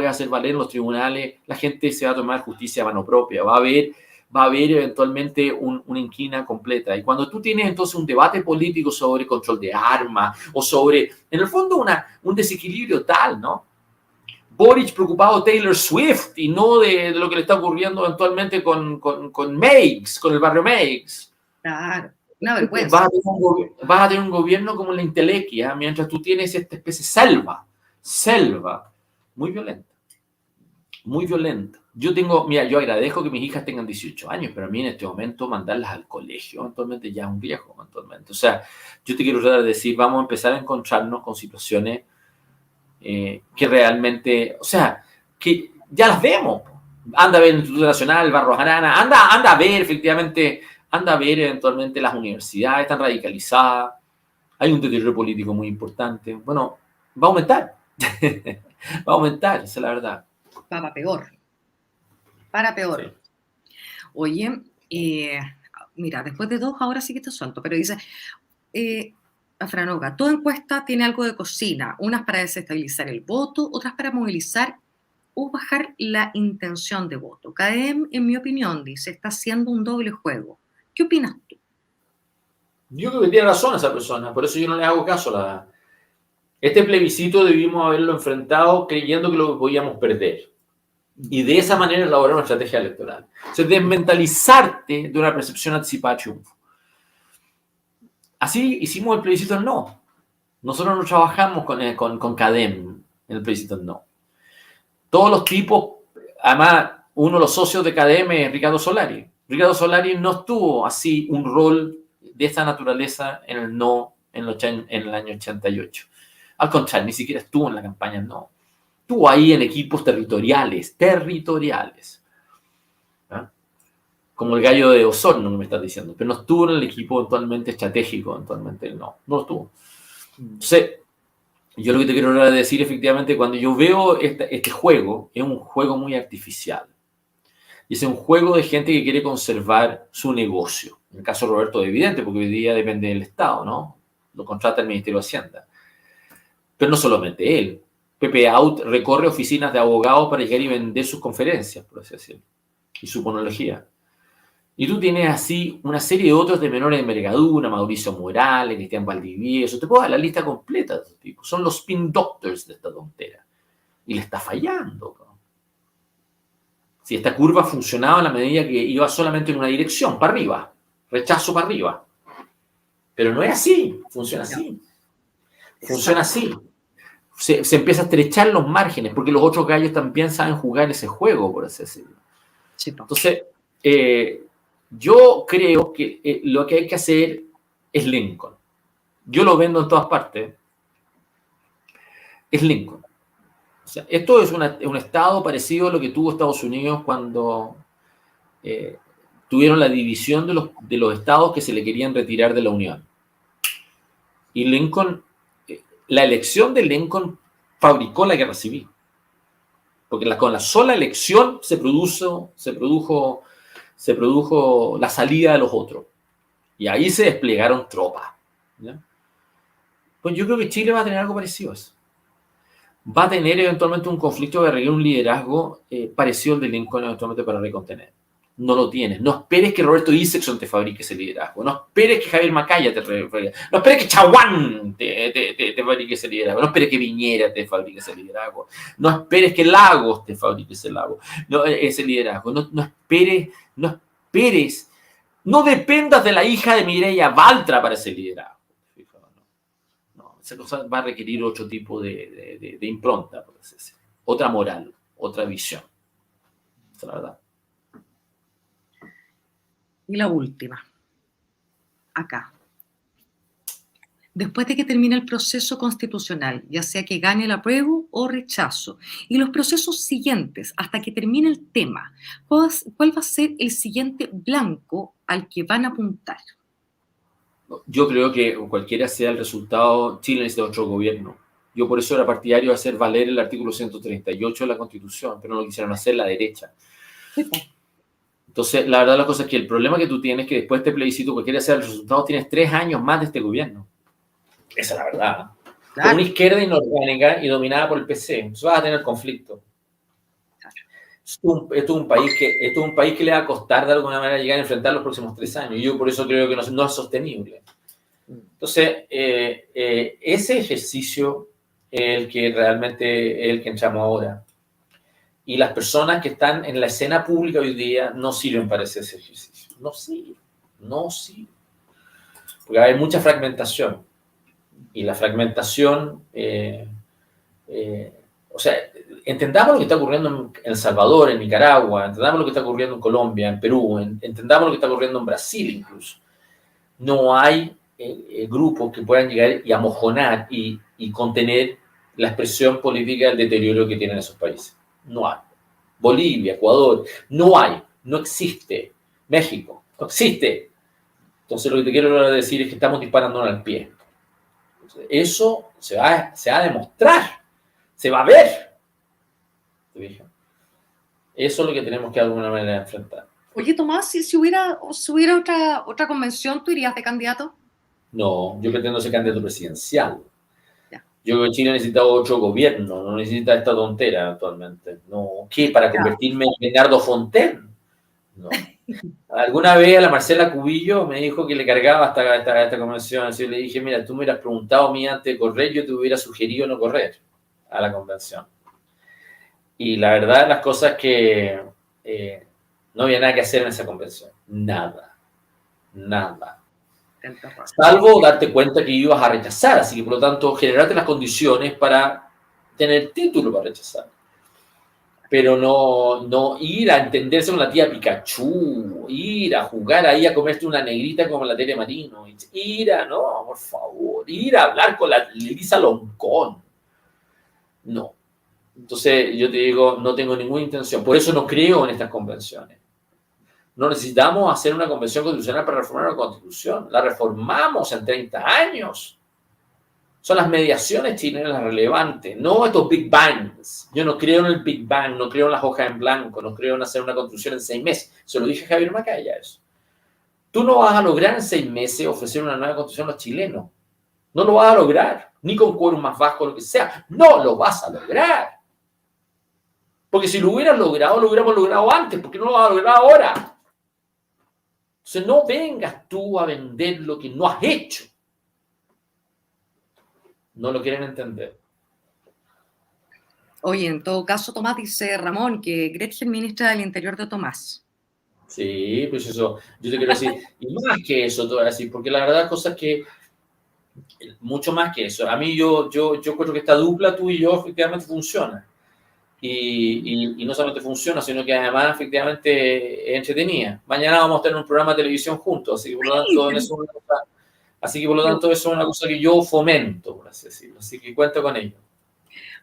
hacer valer en los tribunales, la gente se va a tomar justicia a mano propia. Va a haber eventualmente una inquina completa. Y cuando tú tienes entonces un debate político sobre control de armas o sobre, en el fondo, un desequilibrio tal, ¿no? Boric preocupado de Taylor Swift y no de lo que le está ocurriendo eventualmente con Meigs, con el barrio Meigs. Claro, una vergüenza. Vas a tener un gobierno como la Intelequia, mientras tú tienes esta especie de selva, muy violenta. Muy violenta. Yo agradezco que mis hijas tengan 18 años, pero a mí en este momento mandarlas al colegio, eventualmente ya es un viejo, eventualmente. O sea, yo te quiero tratar de decir, vamos a empezar a encontrarnos con situaciones que realmente, o sea, que ya las vemos. Anda a ver el Instituto Nacional, Barros Arana, anda a ver efectivamente, anda a ver eventualmente las universidades, están radicalizadas, hay un deterioro político muy importante. Bueno, va a aumentar, va a aumentar, esa es la verdad. Para peor. Para peor. Sí. Oye, mira, después de 2 ahora sí que te suelto, pero dice, Afranoga, toda encuesta tiene algo de cocina, unas para desestabilizar el voto, otras para movilizar o bajar la intención de voto. CADEM, en mi opinión, dice, está haciendo un doble juego. ¿Qué opinas tú? Yo creo que tiene razón esa persona, por eso yo no le hago caso a la... Este plebiscito debimos haberlo enfrentado creyendo que lo podíamos perder. Y de esa manera elaborar una estrategia electoral. O sea, desmentalizarte de una percepción anticipada de triunfo. Así hicimos el plebiscito del no. Nosotros no trabajamos con CADEM en el plebiscito del no. Todos los tipos, además, uno de los socios de CADEM es Ricardo Solari. Ricardo Solari no estuvo así un rol de esta naturaleza en el no en el año 88. Al contrario, ni siquiera estuvo en la campaña del no. Estuvo ahí en equipos territoriales. ¿Ah? Como el gallo de Osorno, que me estás diciendo. Pero no estuvo en el equipo eventualmente estratégico, eventualmente no estuvo. Entonces, yo lo que te quiero decir, efectivamente, cuando yo veo este juego, es un juego muy artificial. Y es un juego de gente que quiere conservar su negocio. En el caso de Roberto es evidente, porque hoy día depende del Estado, ¿no? Lo contrata el Ministerio de Hacienda. Pero no solamente él. Pepe Out recorre oficinas de abogados para llegar y vender sus conferencias, por así decirlo, y su monología. Y tú tienes así una serie de otros de menor envergadura, Mauricio Morales, Cristian Valdivieso, te puedo dar la lista completa de estos tipos. Son los spin doctors de esta tontera. Y le está fallando. ¿No? Si esta curva funcionaba en la medida que iba solamente en una dirección, para arriba, rechazo para arriba. Pero no es así, funciona así. Funciona así. Se empieza a estrechar los márgenes, porque los otros gallos también saben jugar ese juego, por así decirlo. Sí, entonces, yo creo que lo que hay que hacer es Lincoln. Yo lo vendo en todas partes. Es Lincoln. O sea, esto es un estado parecido a lo que tuvo Estados Unidos cuando tuvieron la división de los estados que se le querían retirar de la Unión. Y Lincoln, la elección de Lincoln fabricó la guerra civil. Porque con la sola elección se produjo la salida de los otros. Y ahí se desplegaron tropas. ¿Ya? Pues yo creo que Chile va a tener algo parecido a eso. Va a tener eventualmente un conflicto de requerir un liderazgo parecido al de Lincoln eventualmente para recontener. No lo tienes. No esperes que Roberto Isaacson te fabrique ese liderazgo. No esperes que Javier Macaya te fabrique. No esperes que Chaguán te fabrique ese liderazgo. No esperes que Piñera te fabrique ese liderazgo. No esperes que Lagos te fabrique ese liderazgo. No esperes. No dependas de la hija de Mireya Baltra para ese liderazgo. No, esa cosa va a requerir otro tipo de impronta, por así decirlo. Otra moral, otra visión. Esa es la verdad. Y la última, acá. Después de que termine el proceso constitucional, ya sea que gane el apruebo o rechazo, y los procesos siguientes hasta que termine el tema, ¿cuál va a ser el siguiente blanco al que van a apuntar? Yo creo que cualquiera sea el resultado, Chile necesita otro gobierno. Yo por eso era partidario de hacer valer el artículo 138 de la Constitución, pero no lo quisieron hacer la derecha. Sí. Entonces, la verdad, la cosa es que el problema que tú tienes es que después de este plebiscito, cualquiera sea el resultado, tienes 3 años más de este gobierno. Esa es la verdad. Claro. Con una izquierda inorgánica y dominada por el PC. Entonces vas a tener conflicto. Claro. Esto es un país que le va a costar de alguna manera llegar a enfrentar los próximos 3 años. Y yo por eso creo que no es sostenible. Entonces, ese ejercicio el que realmente es el que entramos ahora. Y las personas que están en la escena pública hoy día no sirven para ese ejercicio. No sirven. No sirven. Porque hay mucha fragmentación. Y la fragmentación, o sea, entendamos lo que está ocurriendo en El Salvador, en Nicaragua, entendamos lo que está ocurriendo en Colombia, en Perú, entendamos lo que está ocurriendo en Brasil incluso. No hay grupos que puedan llegar y amojonar y contener la expresión política del deterioro que tienen esos países. No hay. Bolivia, Ecuador, no hay, no existe. México, no existe. Entonces lo que te quiero decir es que estamos disparando al pie. Entonces, eso se va a demostrar, se va a ver. Eso es lo que tenemos que de alguna manera enfrentar. Oye, Tomás, si hubiera otra convención, ¿tú irías de candidato? No, yo pretendo ser candidato presidencial. Ya. Yo creo que Chile necesita otro gobierno, no necesita esta tontera actualmente. No, ¿qué? ¿Para convertirme en Bernardo Fontaine? No. Alguna vez a la Marcela Cubillo me dijo que le cargaba esta convención. Así le dije, mira, tú me hubieras preguntado a mí antes de correr, yo te hubiera sugerido no correr a la convención. Y la verdad, las cosas que no había nada que hacer en esa convención. Nada. Nada. Salvo darte cuenta que ibas a rechazar. Así que, por lo tanto, generarte las condiciones para tener título para rechazar. Pero no ir a entenderse con la tía Pikachu, ir a jugar ahí a comerte una negrita como la Tere Marino, no, por favor, ir a hablar con la Lisa Loncón. No. Entonces, yo te digo, no tengo ninguna intención. Por eso no creo en estas convenciones. No necesitamos hacer una convención constitucional para reformar la Constitución. La reformamos en 30 años. Son las mediaciones chilenas las relevantes, no estos Big Bangs. Yo no creo en el Big Bang, no creo en las hojas en blanco, no creo en hacer una constitución en 6 meses. Se lo dije a Javier Macaya eso. Tú no vas a lograr en 6 meses ofrecer una nueva constitución a los chilenos. No lo vas a lograr, ni con quórum más bajo, lo que sea. No lo vas a lograr. Porque si lo hubieras logrado, lo hubiéramos logrado antes. ¿Por qué no lo vas a lograr ahora? Entonces no vengas tú a vender lo que no has hecho. No lo quieren entender. Oye, en todo caso, Tomás dice Ramón que Gretchen ministra del Interior de Tomás. Sí, pues eso, yo te quiero decir, y más que eso, te voy a decir, porque la verdad, cosas que, mucho más que eso. A mí yo creo que esta dupla, tú y yo, efectivamente funciona. Y no solamente funciona, sino que además, efectivamente, es entretenida. Mañana vamos a tener un programa de televisión juntos, así que por lo tanto, eso es una cosa que yo fomento, por así decirlo. Así que cuento con ello.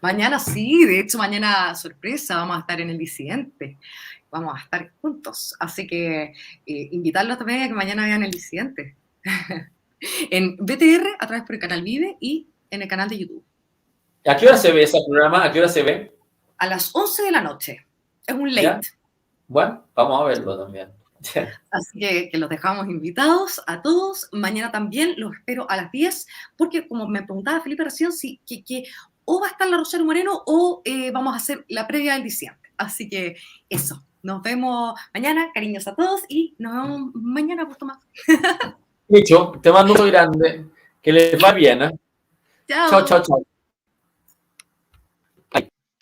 Mañana sí, de hecho mañana sorpresa, vamos a estar en El Disidente, vamos a estar juntos, así que invitarlos también a que mañana vean El Disidente, en BTR, a través por el canal Vive y en el canal de YouTube. ¿A qué hora se ve ese programa? ¿A qué hora se ve? A las 11 de la noche, es un late. ¿Ya? Bueno, vamos a verlo también. Así que los dejamos invitados a todos. Mañana también los espero a las 10, porque como me preguntaba Felipe recién, que o va a estar la Rosario Moreno o vamos a hacer la previa del diciembre. Así que eso, nos vemos mañana, cariños a todos y nos vemos mañana, pues Tomás. Dicho, te mando un grande, que les va bien, ¿eh? Chao. Chao, chao, chao.